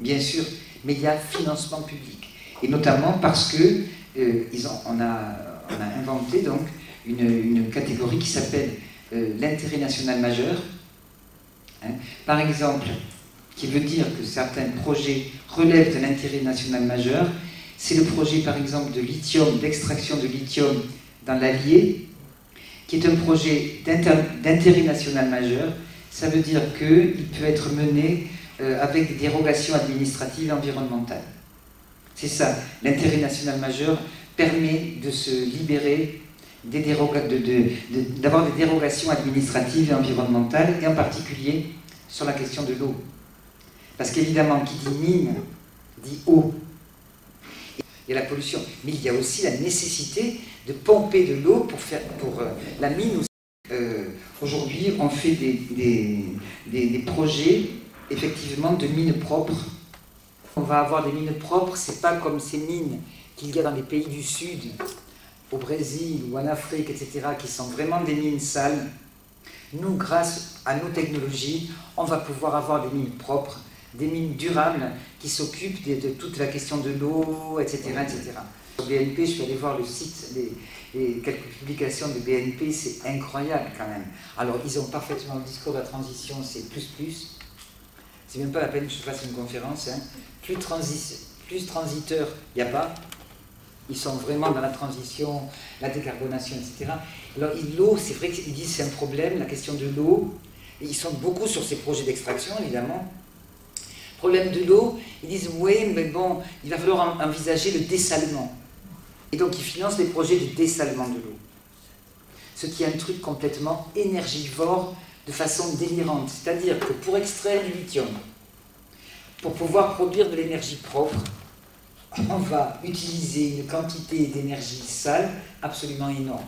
bien sûr, mais il y a financement public. Et notamment parce que on a inventé donc une catégorie qui s'appelle l'intérêt national majeur. Par exemple, qui veut dire que certains projets relèvent de l'intérêt national majeur. C'est le projet, par exemple, de lithium, d'extraction de lithium dans l'Allier, qui est un projet d'intérêt national majeur. Ça veut dire qu'il peut être mené avec des dérogations administratives et environnementales. C'est ça, l'intérêt national majeur permet de se libérer d'avoir des dérogations administratives et environnementales, et en particulier sur la question de l'eau. Parce qu'évidemment, qui dit mine, dit eau. Il y a la pollution, mais il y a aussi la nécessité de pomper de l'eau pour la mine aussi. Aujourd'hui, on fait des projets, effectivement, de mines propres. On va avoir des mines propres, c'est pas comme ces mines qu'il y a dans les pays du Sud, au Brésil ou en Afrique, etc., qui sont vraiment des mines sales. Nous, grâce à nos technologies, on va pouvoir avoir des mines propres, des mines durables qui s'occupent de toute la question de l'eau, etc., etc. Sur BNP, je suis allé voir le site, quelques publications de BNP, c'est incroyable quand même. Alors, ils ont parfaitement le discours de la transition, c'est plus. C'est même pas la peine que je fasse une conférence. Plus transiteur, il n'y a pas. Ils sont vraiment dans la transition, la décarbonation, etc. Alors, l'eau, c'est vrai qu'ils disent que c'est un problème, la question de l'eau. Ils sont beaucoup sur ces projets d'extraction, évidemment. Problème de l'eau, ils disent oui, mais bon, il va falloir envisager le dessalement. Et donc ils financent des projets de dessalement de l'eau. Ce qui est un truc complètement énergivore de façon délirante. C'est-à-dire que pour extraire du lithium, pour pouvoir produire de l'énergie propre, on va utiliser une quantité d'énergie sale absolument énorme.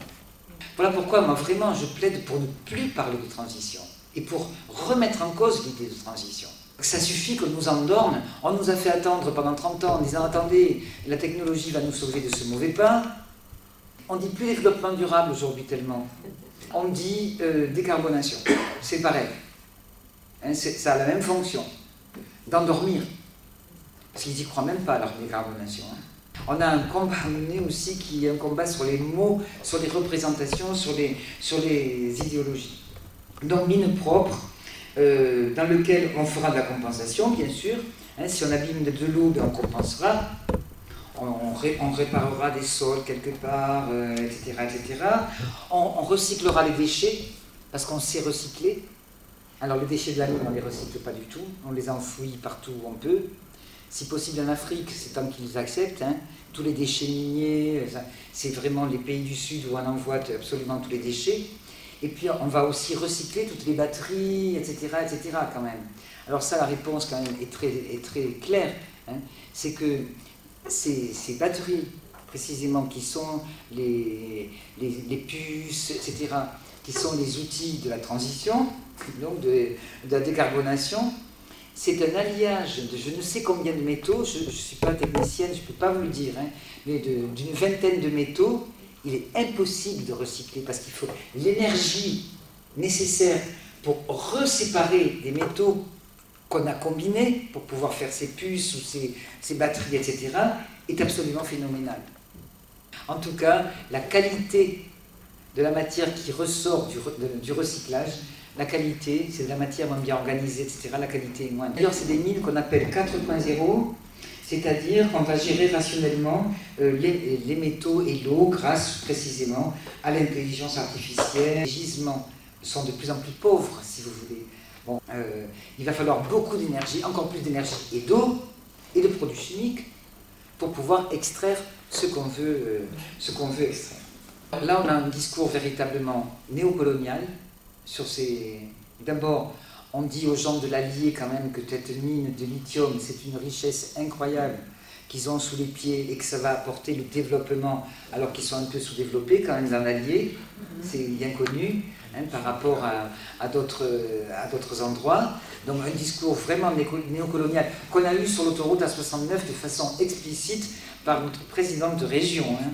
Voilà pourquoi moi vraiment je plaide pour ne plus parler de transition et pour remettre en cause l'idée de transition. Ça suffit qu'on nous endorme, on nous a fait attendre pendant 30 ans en disant attendez, la technologie va nous sauver de ce mauvais pas. On ne dit plus développement durable aujourd'hui tellement, on dit décarbonation, c'est pareil. Ça a la même fonction, d'endormir. Parce qu'ils n'y croient même pas à leur décarbonation. On a un combat à mener aussi qui est un combat sur les mots, sur les représentations, sur les idéologies. Donc mine propre, dans lequel on fera de la compensation, bien sûr. Si on abîme de l'eau, on compensera. On réparera des sols quelque part, etc., etc. On recyclera les déchets, parce qu'on sait recycler. Alors les déchets de la mine, on ne les recycle pas du tout. On les enfouit partout où on peut. Si possible en Afrique, c'est tant qu'ils acceptent. Tous les déchets miniers, c'est vraiment les pays du Sud où on envoie absolument tous les déchets. Et puis on va aussi recycler toutes les batteries, etc., etc. quand même. Alors ça, la réponse quand même est très claire. C'est que ces batteries, précisément, qui sont les puces, etc., qui sont les outils de la transition, donc de la décarbonation, c'est un alliage de je ne sais combien de métaux, je ne suis pas technicienne, je ne peux pas vous le dire, mais d'une vingtaine de métaux. Il est impossible de recycler parce qu'il faut l'énergie nécessaire pour reséparer des métaux qu'on a combinés pour pouvoir faire ces puces ou ces batteries, etc., est absolument phénoménale. En tout cas, la qualité de la matière qui ressort du recyclage, la qualité, c'est de la matière moins bien organisée, etc., la qualité est moindre. D'ailleurs, c'est des mines qu'on appelle 4.0, c'est-à-dire qu'on va gérer rationnellement les métaux et l'eau grâce précisément à l'intelligence artificielle. Les gisements sont de plus en plus pauvres, si vous voulez. Bon, il va falloir beaucoup d'énergie, encore plus d'énergie et d'eau et de produits chimiques pour pouvoir extraire ce qu'on veut extraire. Là, on a un discours véritablement néocolonial sur ces... D'abord, on dit aux gens de l'Allier quand même que cette mine de lithium, c'est une richesse incroyable qu'ils ont sous les pieds et que ça va apporter le développement, alors qu'ils sont un peu sous-développés quand même dans l'Allier, c'est bien connu, hein, par rapport à d'autres endroits. Donc un discours vraiment néocolonial qu'on a eu sur l'autoroute A69 de façon explicite par notre présidente de région, hein,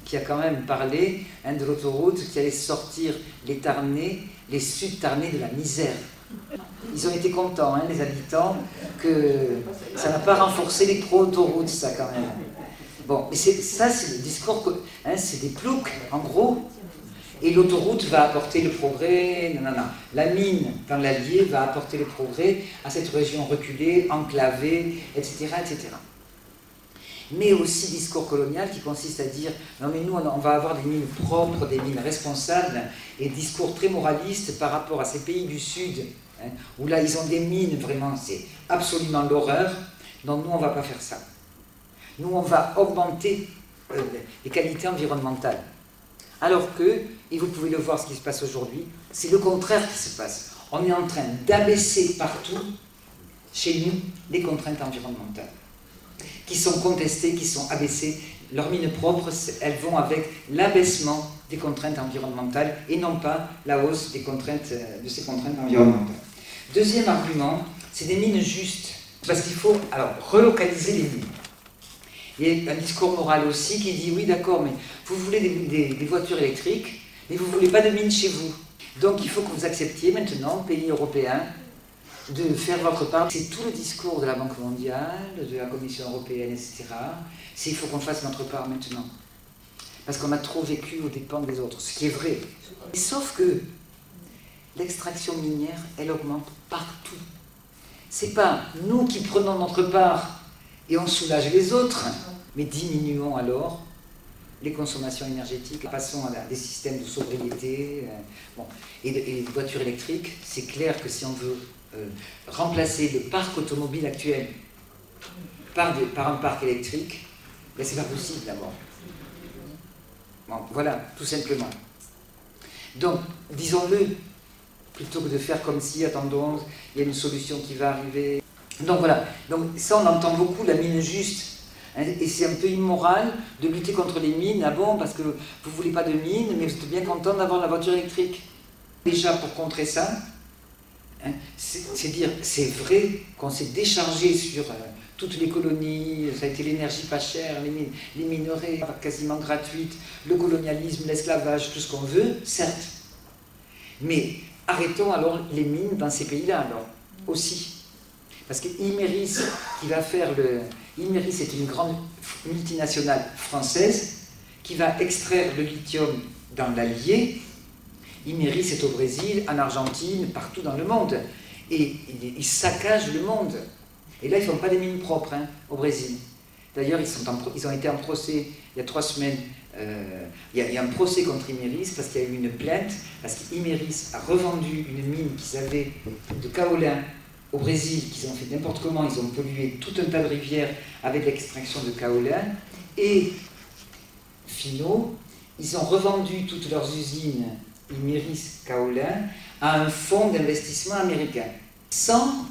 qui a quand même parlé, hein, de l'autoroute qui allait sortir les Tarnais, les Sud-Tarnais de la misère. Ils ont été contents, hein, les habitants, que ça n'a pas renforcé les pro-autoroutes, ça quand même. Bon, mais ça c'est le discours, hein, c'est des ploucs, en gros, et l'autoroute va apporter le progrès, nanana. La mine dans l'Allier va apporter le progrès à cette région reculée, enclavée, etc., etc. Mais aussi discours colonial qui consiste à dire non mais nous on va avoir des mines propres, des mines responsables, et discours très moraliste par rapport à ces pays du Sud, hein, où là ils ont des mines vraiment, c'est absolument l'horreur. Donc nous on ne va pas faire ça. Nous on va augmenter les qualités environnementales. Alors que, et vous pouvez le voir ce qui se passe aujourd'hui, c'est le contraire qui se passe. On est en train d'abaisser partout, chez nous, les contraintes environnementales, qui sont contestées, qui sont abaissées. Leurs mines propres, elles vont avec l'abaissement des contraintes environnementales et non pas la hausse des contraintes, de ces contraintes environnementales. Deuxième argument, c'est des mines justes, parce qu'il faut alors relocaliser les mines. Il y a un discours moral aussi qui dit oui d'accord, mais vous voulez des voitures électriques, mais vous ne voulez pas de mines chez vous. Donc il faut que vous acceptiez maintenant, pays européens, de faire votre part. C'est tout le discours de la Banque mondiale, de la Commission européenne, etc. C'est il faut qu'on fasse notre part maintenant. Parce qu'on a trop vécu aux dépens des autres, ce qui est vrai. Sauf que l'extraction minière, elle augmente partout. C'est pas nous qui prenons notre part et on soulage les autres, mais diminuons alors les consommations énergétiques, passons à des systèmes de sobriété. Bon. Et les voitures électriques, c'est clair que si on veut remplacer le parc automobile actuel par un parc électrique, ben c'est pas possible d'abord. Bon, voilà, tout simplement. Donc, disons-le, plutôt que de faire comme si, attendons, il y a une solution qui va arriver. Donc voilà, donc ça on entend beaucoup, la mine juste, hein, et c'est un peu immoral de lutter contre les mines, ah bon, parce que vous ne voulez pas de mine, mais vous êtes bien content d'avoir la voiture électrique. Déjà pour contrer ça, hein, c'est dire, c'est vrai qu'on s'est déchargé sur toutes les colonies, ça a été l'énergie pas chère, les minerais quasiment gratuites, le colonialisme, l'esclavage, tout ce qu'on veut, certes. Mais arrêtons alors les mines dans ces pays-là alors, aussi. Parce que Imerys, qui va faire Imerys est une grande multinationale française qui va extraire le lithium dans l'Allier. Imerys est au Brésil, en Argentine, partout dans le monde. Et ils saccagent le monde. Et là, ils ne font pas des mines propres, hein, au Brésil. D'ailleurs, ils ont été en procès il y a 3 semaines. Il y a un procès contre Imerys parce qu'il y a eu une plainte, parce qu'Imerys a revendu une mine qu'ils avaient de kaolin au Brésil, qu'ils ont fait n'importe comment, ils ont pollué tout un tas de rivières avec l'extraction de kaolin, et finaux, ils ont revendu toutes leurs usines Imerys kaolin à un fonds d'investissement américain, sans,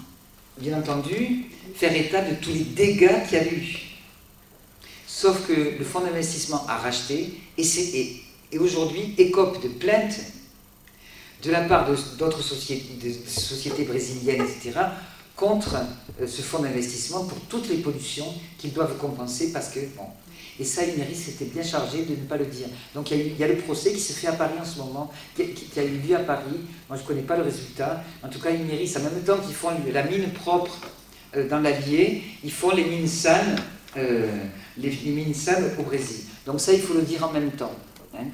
bien entendu, faire état de tous les dégâts qu'il y a eu. Sauf que le fonds d'investissement a racheté, et aujourd'hui écope de plaintes de la part d'autres sociétés brésiliennes, etc., contre ce fonds d'investissement pour toutes les pollutions qu'ils doivent compenser parce que, bon, et ça, Imerys s'était bien chargé de ne pas le dire. Donc il y a le procès qui se fait à Paris en ce moment, qui a eu lieu à Paris. Moi, je ne connais pas le résultat. En tout cas, Imerys, en même temps qu'ils font la mine propre dans l'Allier, ils font les mines sales, au Brésil. Donc ça, il faut le dire en même temps. Hein.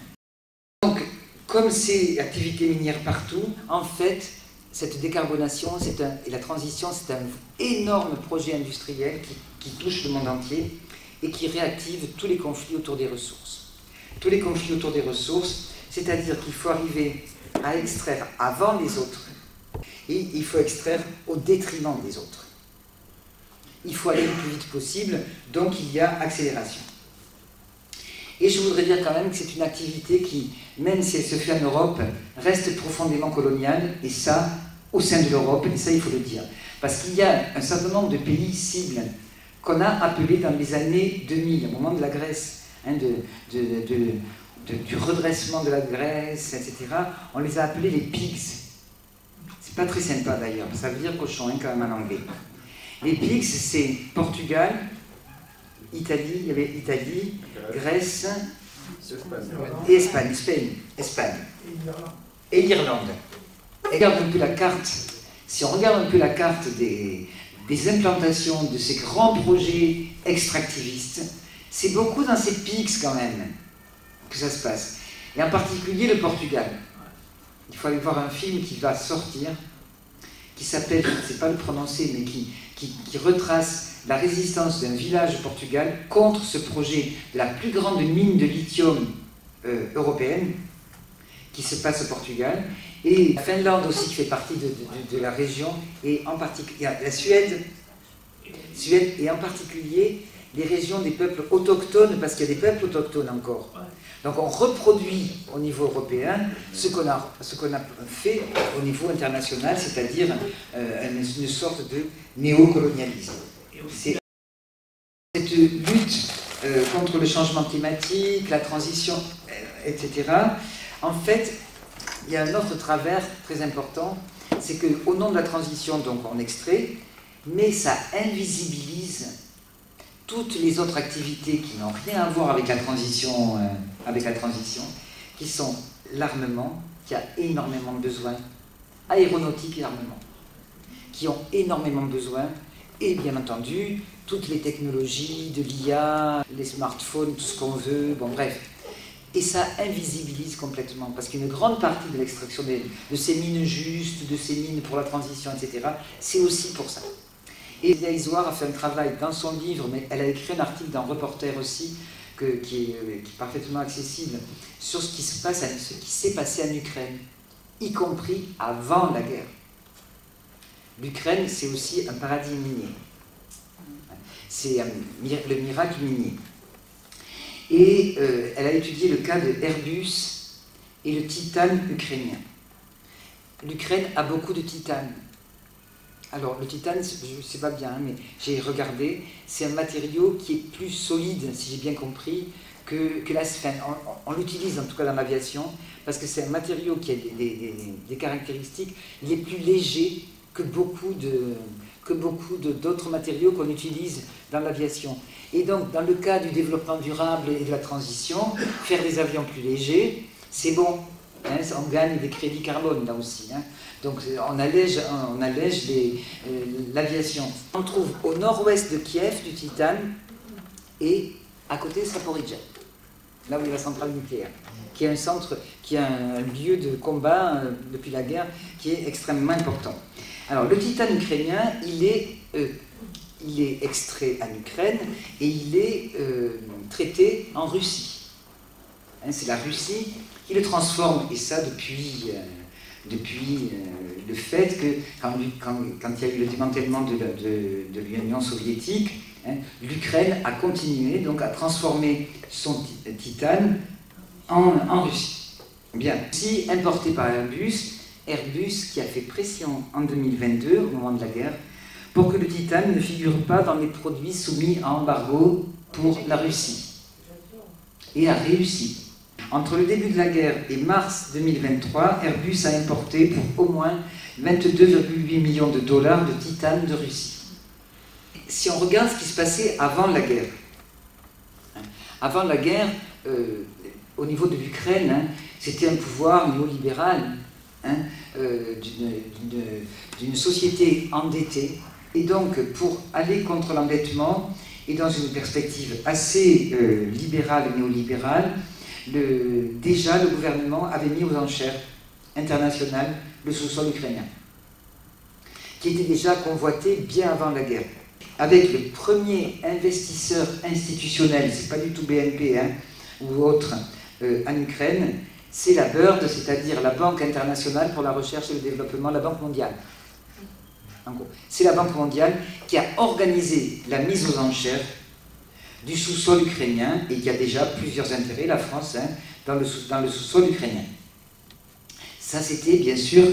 Donc, comme c'est activité minière partout, en fait, cette décarbonation et la transition, c'est un énorme projet industriel qui touche le monde entier et qui réactive tous les conflits autour des ressources. Tous les conflits autour des ressources, c'est-à-dire qu'il faut arriver à extraire avant les autres et il faut extraire au détriment des autres. Il faut aller le plus vite possible, donc il y a accélération. Et je voudrais dire quand même que c'est une activité qui, même si elle se fait en Europe, reste profondément coloniale, et ça, au sein de l'Europe, et ça il faut le dire. Parce qu'il y a un certain nombre de pays cibles qu'on a appelés dans les années 2000, au moment de la Grèce, hein, du redressement de la Grèce, etc., on les a appelés les pigs. C'est pas très sympa d'ailleurs, ça veut dire cochon, hein, quand même en anglais. Les pigs, c'est Portugal, Italie, il y avait Italie, Grèce et Espagne. Et l'Irlande. Regarde un peu la carte. Si on regarde un peu la carte des implantations de ces grands projets extractivistes, c'est beaucoup dans ces pics quand même que ça se passe. Et en particulier le Portugal. Il faut aller voir un film qui va sortir, qui s'appelle, je ne sais pas le prononcer, mais qui retrace la résistance d'un village au Portugal contre ce projet de la plus grande mine de lithium européenne qui se passe au Portugal. Et la Finlande aussi qui fait partie de la région, et en particulier la Suède, et en particulier les régions des peuples autochtones, parce qu'il y a des peuples autochtones encore. Donc on reproduit au niveau européen ce qu'on a fait au niveau international, c'est-à-dire une sorte de néocolonialisme. C'est cette lutte contre le changement climatique, la transition, etc. En fait, il y a un autre travers très important, c'est qu'au nom de la transition, donc on extrait, mais ça invisibilise toutes les autres activités qui n'ont rien à voir avec la transition, qui sont l'armement, qui a énormément de besoins, aéronautique et armement, qui ont énormément de besoins, et bien entendu, toutes les technologies de l'IA, les smartphones, tout ce qu'on veut, bon bref. Et ça invisibilise complètement, parce qu'une grande partie de l'extraction de ces mines justes, de ces mines pour la transition, etc., c'est aussi pour ça. Et Elia Izoard a fait un travail dans son livre, mais elle a écrit un article dans Reporter aussi, qui est parfaitement accessible, sur ce qui s'est passé en Ukraine, y compris avant la guerre. L'Ukraine, c'est aussi un paradis minier. C'est le miracle minier. Et elle a étudié le cas de Airbus et le titane ukrainien. L'Ukraine a beaucoup de titane. Alors, le titane, je ne sais pas bien, mais j'ai regardé, c'est un matériau qui est plus solide, si j'ai bien compris, que la sphène. On l'utilise en tout cas dans l'aviation, parce que c'est un matériau qui a des caractéristiques, il est plus léger que beaucoup d'autres matériaux qu'on utilise dans l'aviation. Et donc, dans le cas du développement durable et de la transition, faire des avions plus légers, c'est bon. Hein, on gagne des crédits carbone là aussi. Hein. Donc on allège l'aviation. On trouve au nord-ouest de Kiev du titane et à côté de Zaporijia, là où il y a la centrale nucléaire, qui est un centre, qui est un lieu de combat depuis la guerre qui est extrêmement important. Alors le titane ukrainien, il est extrait en Ukraine et il est traité en Russie. Hein, c'est la Russie qui le transforme, et ça depuis le fait que quand il y a eu le démantèlement de l'Union soviétique, hein, l'Ukraine a continué donc à transformer son titane en Russie. Bien, si importé par Airbus qui a fait pression en 2022, au moment de la guerre, pour que le titane ne figure pas dans les produits soumis à embargo pour la Russie. Et a réussi. Entre le début de la guerre et mars 2023, Airbus a importé pour au moins 22,8 millions de dollars de titane de Russie. Si on regarde ce qui se passait avant la guerre, au niveau de l'Ukraine, hein, c'était un pouvoir néolibéral, hein, d'une société endettée. Et donc, pour aller contre l'endettement, et dans une perspective assez libérale et néolibérale, déjà le gouvernement avait mis aux enchères internationales le sous-sol ukrainien, qui était déjà convoité bien avant la guerre. Avec le premier investisseur institutionnel, c'est pas du tout BNP hein, ou autre, en Ukraine, c'est la BIRD, c'est-à-dire la Banque internationale pour la recherche et le développement, la Banque mondiale. En gros, c'est la Banque mondiale qui a organisé la mise aux enchères du sous-sol ukrainien, et il y a déjà plusieurs intérêts, la France, hein, dans le sous-sol ukrainien. Ça, c'était bien sûr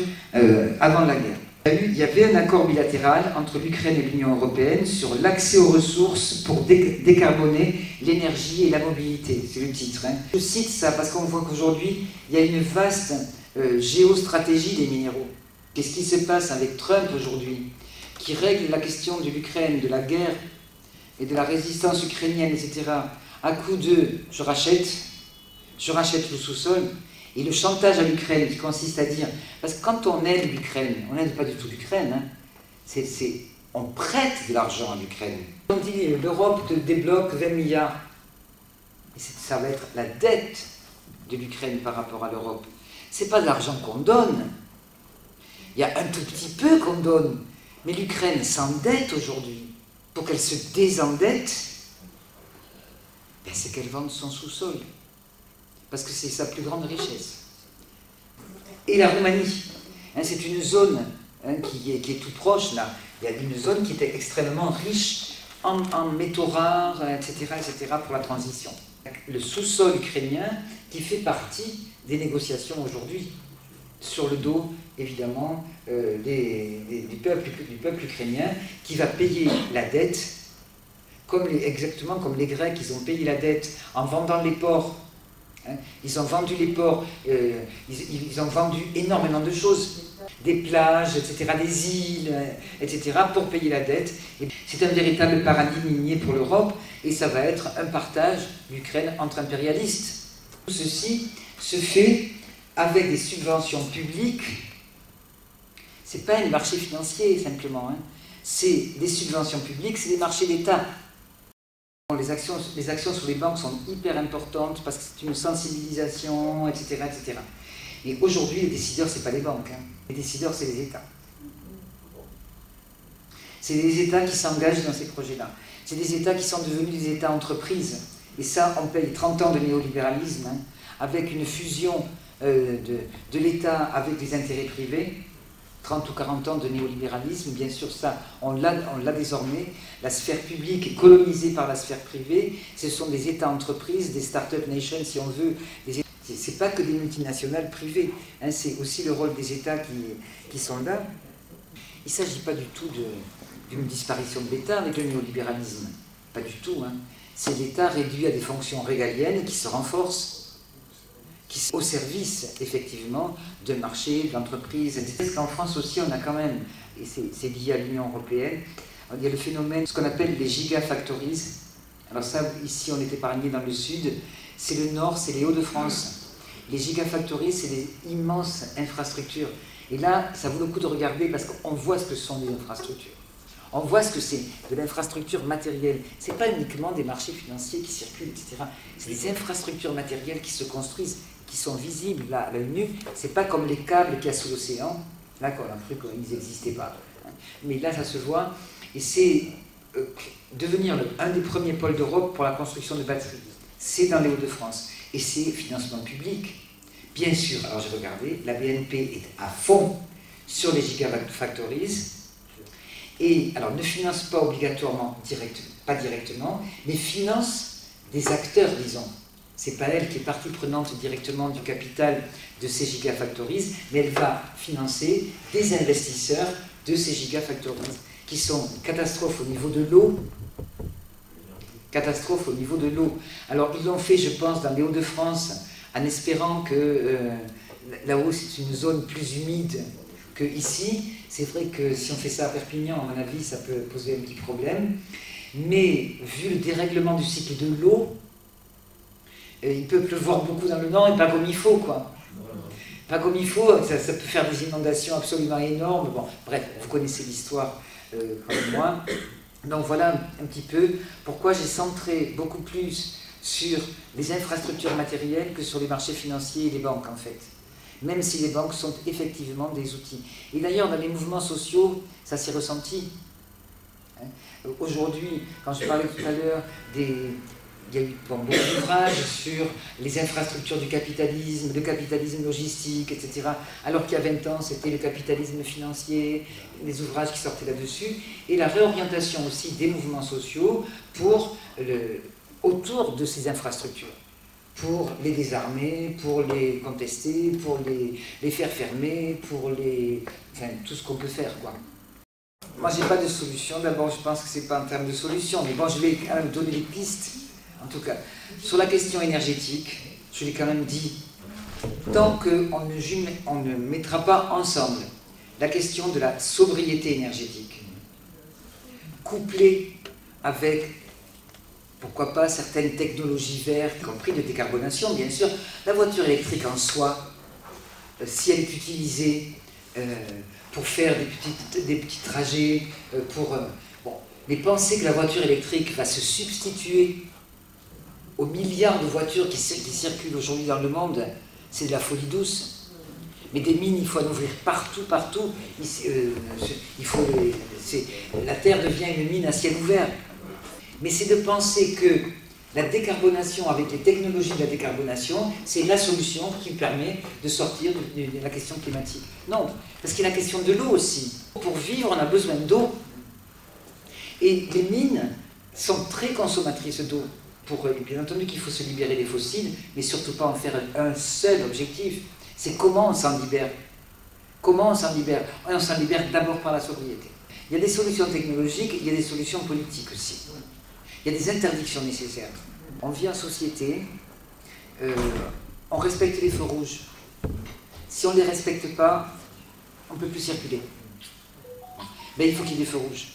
avant la guerre. Il y avait un accord bilatéral entre l'Ukraine et l'Union européenne sur l'accès aux ressources pour décarboner l'énergie et la mobilité. C'est le titre. Hein. Je cite ça parce qu'on voit qu'aujourd'hui, il y a une vaste géostratégie des minéraux. Qu'est-ce qui se passe avec Trump aujourd'hui, qui règle la question de l'Ukraine, de la guerre et de la résistance ukrainienne, etc., à coup de « je rachète le sous-sol », et le chantage à l'Ukraine qui consiste à dire, parce que quand on aide l'Ukraine, on n'aide pas du tout l'Ukraine, hein, on prête de l'argent à l'Ukraine. On dit l'Europe te débloque 20 milliards, et ça va être la dette de l'Ukraine par rapport à l'Europe. C'est pas de l'argent qu'on donne, il y a un tout petit peu qu'on donne, mais l'Ukraine s'endette aujourd'hui. Pour qu'elle se désendette, ben c'est qu'elle vende son sous-sol. Parce que c'est sa plus grande richesse. Et la Roumanie, hein, c'est une zone hein, qui est tout proche, là. Il y a une zone qui était extrêmement riche en métaux rares, etc., pour la transition. Le sous-sol ukrainien qui fait partie des négociations aujourd'hui, sur le dos, évidemment, du peuple ukrainien, qui va payer la dette, exactement comme les Grecs, ils ont payé la dette en vendant les ports. Ils ont vendu les ports, ils ont vendu énormément de choses, des plages, etc., des îles, etc., pour payer la dette. C'est un véritable paradis minier pour l'Europe, et ça va être un partage d'Ukraine entre impérialistes. Tout ceci se fait avec des subventions publiques. C'est pas un marché financier simplement, hein. C'est des subventions publiques, c'est des marchés d'État. Les actions sur les banques sont hyper importantes parce que c'est une sensibilisation, etc., etc. Et aujourd'hui, les décideurs, ce n'est pas les banques. Hein. Les décideurs, c'est les États. C'est les États qui s'engagent dans ces projets-là. C'est des États qui sont devenus des États-entreprises. Et ça, on paye 30 ans de néolibéralisme, hein, avec une fusion de l'État avec les intérêts privés. 30 ou 40 ans de néolibéralisme, bien sûr ça, on l'a désormais. La sphère publique est colonisée par la sphère privée, ce sont des États-entreprises, des start-up nations si on veut. C'est pas que des multinationales privées, hein, c'est aussi le rôle des États qui sont là. Il ne s'agit pas du tout d'une disparition de l'État avec le néolibéralisme, pas du tout. Hein. C'est l'État réduit à des fonctions régaliennes qui se renforcent, qui sont au service, effectivement, de marché, de l'entreprise, etc. Parce qu'en France aussi, on a quand même, et c'est lié à l'Union européenne, il y a le phénomène, ce qu'on appelle les gigafactories. Alors ça, ici, on est épargné dans le sud, c'est le nord, c'est les Hauts-de-France. Les gigafactories, c'est des immenses infrastructures. Et là, ça vaut le coup de regarder parce qu'on voit ce que sont les infrastructures. On voit ce que c'est, de l'infrastructure matérielle. Ce n'est pas uniquement des marchés financiers qui circulent, etc. C'est des infrastructures matérielles qui se construisent, qui sont visibles là, à l'œil nu. Ce n'est pas comme les câbles qu'il y a sous l'océan. Là, on a cru qu'ils n'existaient pas. Mais là, ça se voit. Et c'est devenir un des premiers pôles d'Europe pour la construction de batteries. C'est dans les Hauts-de-France. Et c'est financement public. Bien sûr, alors j'ai regardé, la BNP est à fond sur les gigafactories. Et alors ne finance pas obligatoirement, pas directement, mais finance des acteurs, disons. C'est pas elle qui est partie prenante directement du capital de ces gigafactories, mais elle va financer des investisseurs de ces gigafactories, qui sont catastrophes au niveau de l'eau. Catastrophe au niveau de l'eau. Alors ils l'ont fait, je pense, dans les Hauts-de-France, en espérant que là-haut c'est une zone plus humide que ici. C'est vrai que si on fait ça à Perpignan, à mon avis, ça peut poser un petit problème. Mais vu le dérèglement du cycle de l'eau, il peut pleuvoir beaucoup dans le nord et pas comme il faut, quoi. Pas comme il faut, ça peut faire des inondations absolument énormes. Bon, bref, vous connaissez l'histoire comme moi. Donc voilà un petit peu pourquoi j'ai centré beaucoup plus sur les infrastructures matérielles que sur les marchés financiers et les banques, en fait. Même si les banques sont effectivement des outils. Et d'ailleurs, dans les mouvements sociaux, ça s'est ressenti. Aujourd'hui, quand je parlais tout à l'heure il y a eu beaucoup d'ouvrages sur les infrastructures du capitalisme, le capitalisme logistique, etc. Alors qu'il y a 20 ans, c'était le capitalisme financier, les ouvrages qui sortaient là-dessus, et la réorientation aussi des mouvements sociaux pour autour de ces infrastructures, pour les désarmer, pour les contester, pour les faire fermer, pour enfin, tout ce qu'on peut faire, quoi. Moi, j'ai pas de solution. D'abord, je pense que c'est pas en termes de solution, mais bon, je vais quand même donner des pistes, en tout cas. Sur la question énergétique, je l'ai quand même dit, tant qu'on ne mettra pas ensemble la question de la sobriété énergétique, couplée avec, pourquoi pas, certaines technologies vertes, y compris de décarbonation, bien sûr. La voiture électrique en soi, si elle est utilisée pour faire des petits trajets, bon, mais penser que la voiture électrique va se substituer aux milliards de voitures qui circulent aujourd'hui dans le monde, c'est de la folie douce. Mais des mines, il faut en ouvrir partout, partout. La Terre devient une mine à ciel ouvert. Mais c'est de penser que la décarbonation, avec les technologies de la décarbonation, c'est la solution qui permet de sortir de la question climatique. Non, parce qu'il y a la question de l'eau aussi. Pour vivre, on a besoin d'eau. Et les mines sont très consommatrices d'eau. Bien entendu qu'il faut se libérer des fossiles, mais surtout pas en faire un seul objectif. C'est comment on s'en libère. Comment on s'en libère? On s'en libère d'abord par la sobriété. Il y a des solutions technologiques, il y a des solutions politiques aussi. Il y a des interdictions nécessaires. On vit en société, on respecte les feux rouges. Si on ne les respecte pas, on ne peut plus circuler. Ben, il faut qu'il y ait des feux rouges.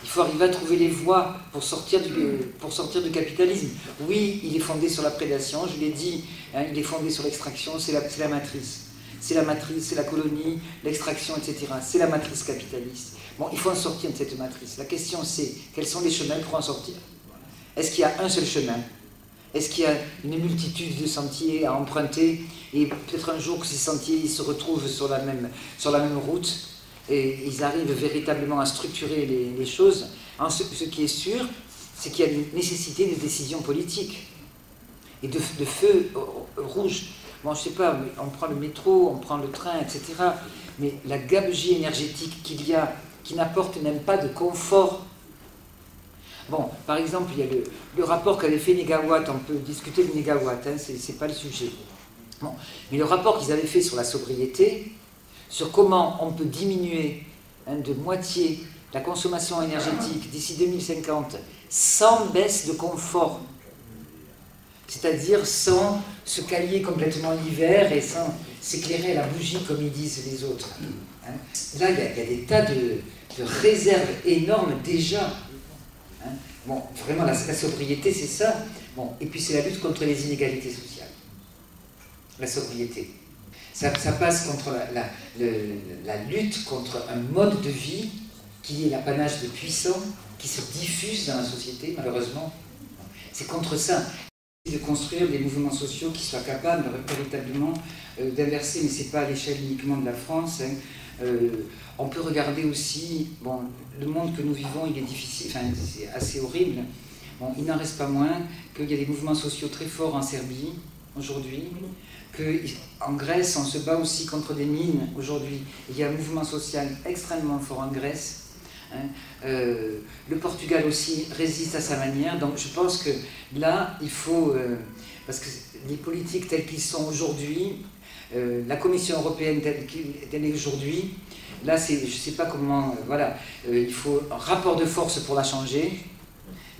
Il faut arriver à trouver les voies pour sortir du capitalisme. Oui, il est fondé sur la prédation, je l'ai dit, hein, il est fondé sur l'extraction, c'est la matrice. C'est la matrice, c'est la colonie, l'extraction, etc. C'est la matrice capitaliste. Bon, il faut en sortir de cette matrice. La question c'est, quels sont les chemins pour en sortir? Est-ce qu'il y a un seul chemin? Est-ce qu'il y a une multitude de sentiers à emprunter? Et peut-être un jour que ces sentiers ils se retrouvent sur la même route, et ils arrivent véritablement à structurer les choses. Ce qui est sûr, c'est qu'il y a une nécessité de décision politique et de feu rouge. Bon, je ne sais pas, on prend le métro, on prend le train, etc. Mais la gabegie énergétique qu'il y a, qui n'apporte même pas de confort. Bon, par exemple, il y a le rapport qu'avait fait Négawatt, on peut discuter de Négawatt, hein, c'est pas le sujet. Bon, mais le rapport qu'ils avaient fait sur la sobriété, sur comment on peut diminuer de moitié la consommation énergétique d'ici 2050 sans baisse de confort, c'est-à-dire sans se cailler complètement l'hiver et sans s'éclairer à la bougie comme ils disent les autres. Hein. Là, il y a des tas de réserves énormes déjà. Hein. Bon, vraiment, la sobriété, c'est ça. Bon, et puis c'est la lutte contre les inégalités sociales. La sobriété. Ça passe contre la lutte contre un mode de vie qui est l'apanage de puissants, qui se diffuse dans la société, malheureusement. C'est contre ça. De construire des mouvements sociaux qui soient capables véritablement d'inverser, mais ce n'est pas à l'échelle uniquement de la France. Hein. On peut regarder aussi, bon, le monde que nous vivons, il est difficile, enfin, c'est assez horrible. Bon, il n'en reste pas moins qu'il y a des mouvements sociaux très forts en Serbie, aujourd'hui, qu'en Grèce, on se bat aussi contre des mines, aujourd'hui. Il y a un mouvement social extrêmement fort en Grèce. Hein. Le Portugal aussi résiste à sa manière, donc je pense que là, il faut, parce que les politiques telles qu'ils sont aujourd'hui, la Commission européenne telle est aujourd'hui, là, je ne sais pas comment, voilà, il faut un rapport de force pour la changer.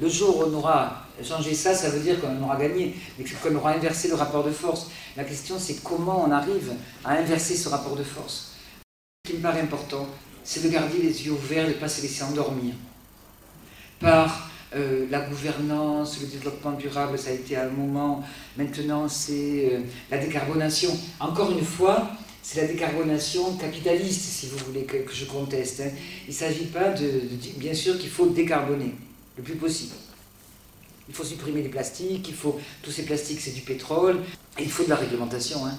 Le jour où on aura changé ça, ça veut dire qu'on aura gagné, mais qu'on aura inversé le rapport de force. La question, c'est comment on arrive à inverser ce rapport de force. Ce qui me paraît important, c'est de garder les yeux ouverts, de ne pas se laisser endormir par la gouvernance, le développement durable, ça a été à un moment, maintenant c'est la décarbonation. Encore une fois, c'est la décarbonation capitaliste, si vous voulez que je conteste. Hein. Il ne s'agit pas bien sûr qu'il faut décarboner, le plus possible. Il faut supprimer les plastiques, tous ces plastiques c'est du pétrole, et il faut de la réglementation. Hein.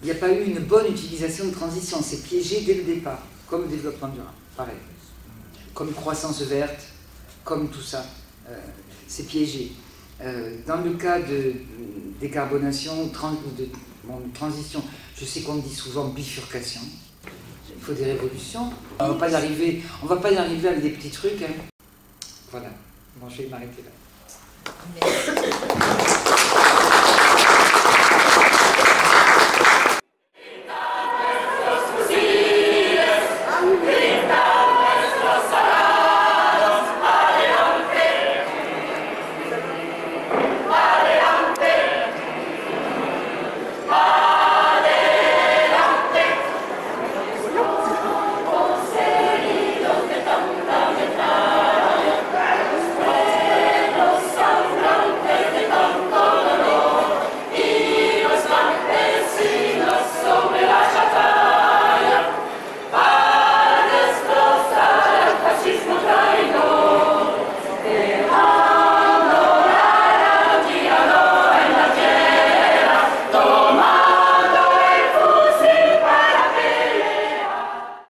Il n'y a pas eu une bonne utilisation de transition, c'est piégé dès le départ. Comme le développement durable, pareil. Comme croissance verte, comme tout ça, c'est piégé. Dans le cas de décarbonation, de transition, je sais qu'on dit souvent bifurcation. Il faut des révolutions. On ne va pas y arriver avec des petits trucs. Hein. Voilà. Bon, je vais m'arrêter là. Merci.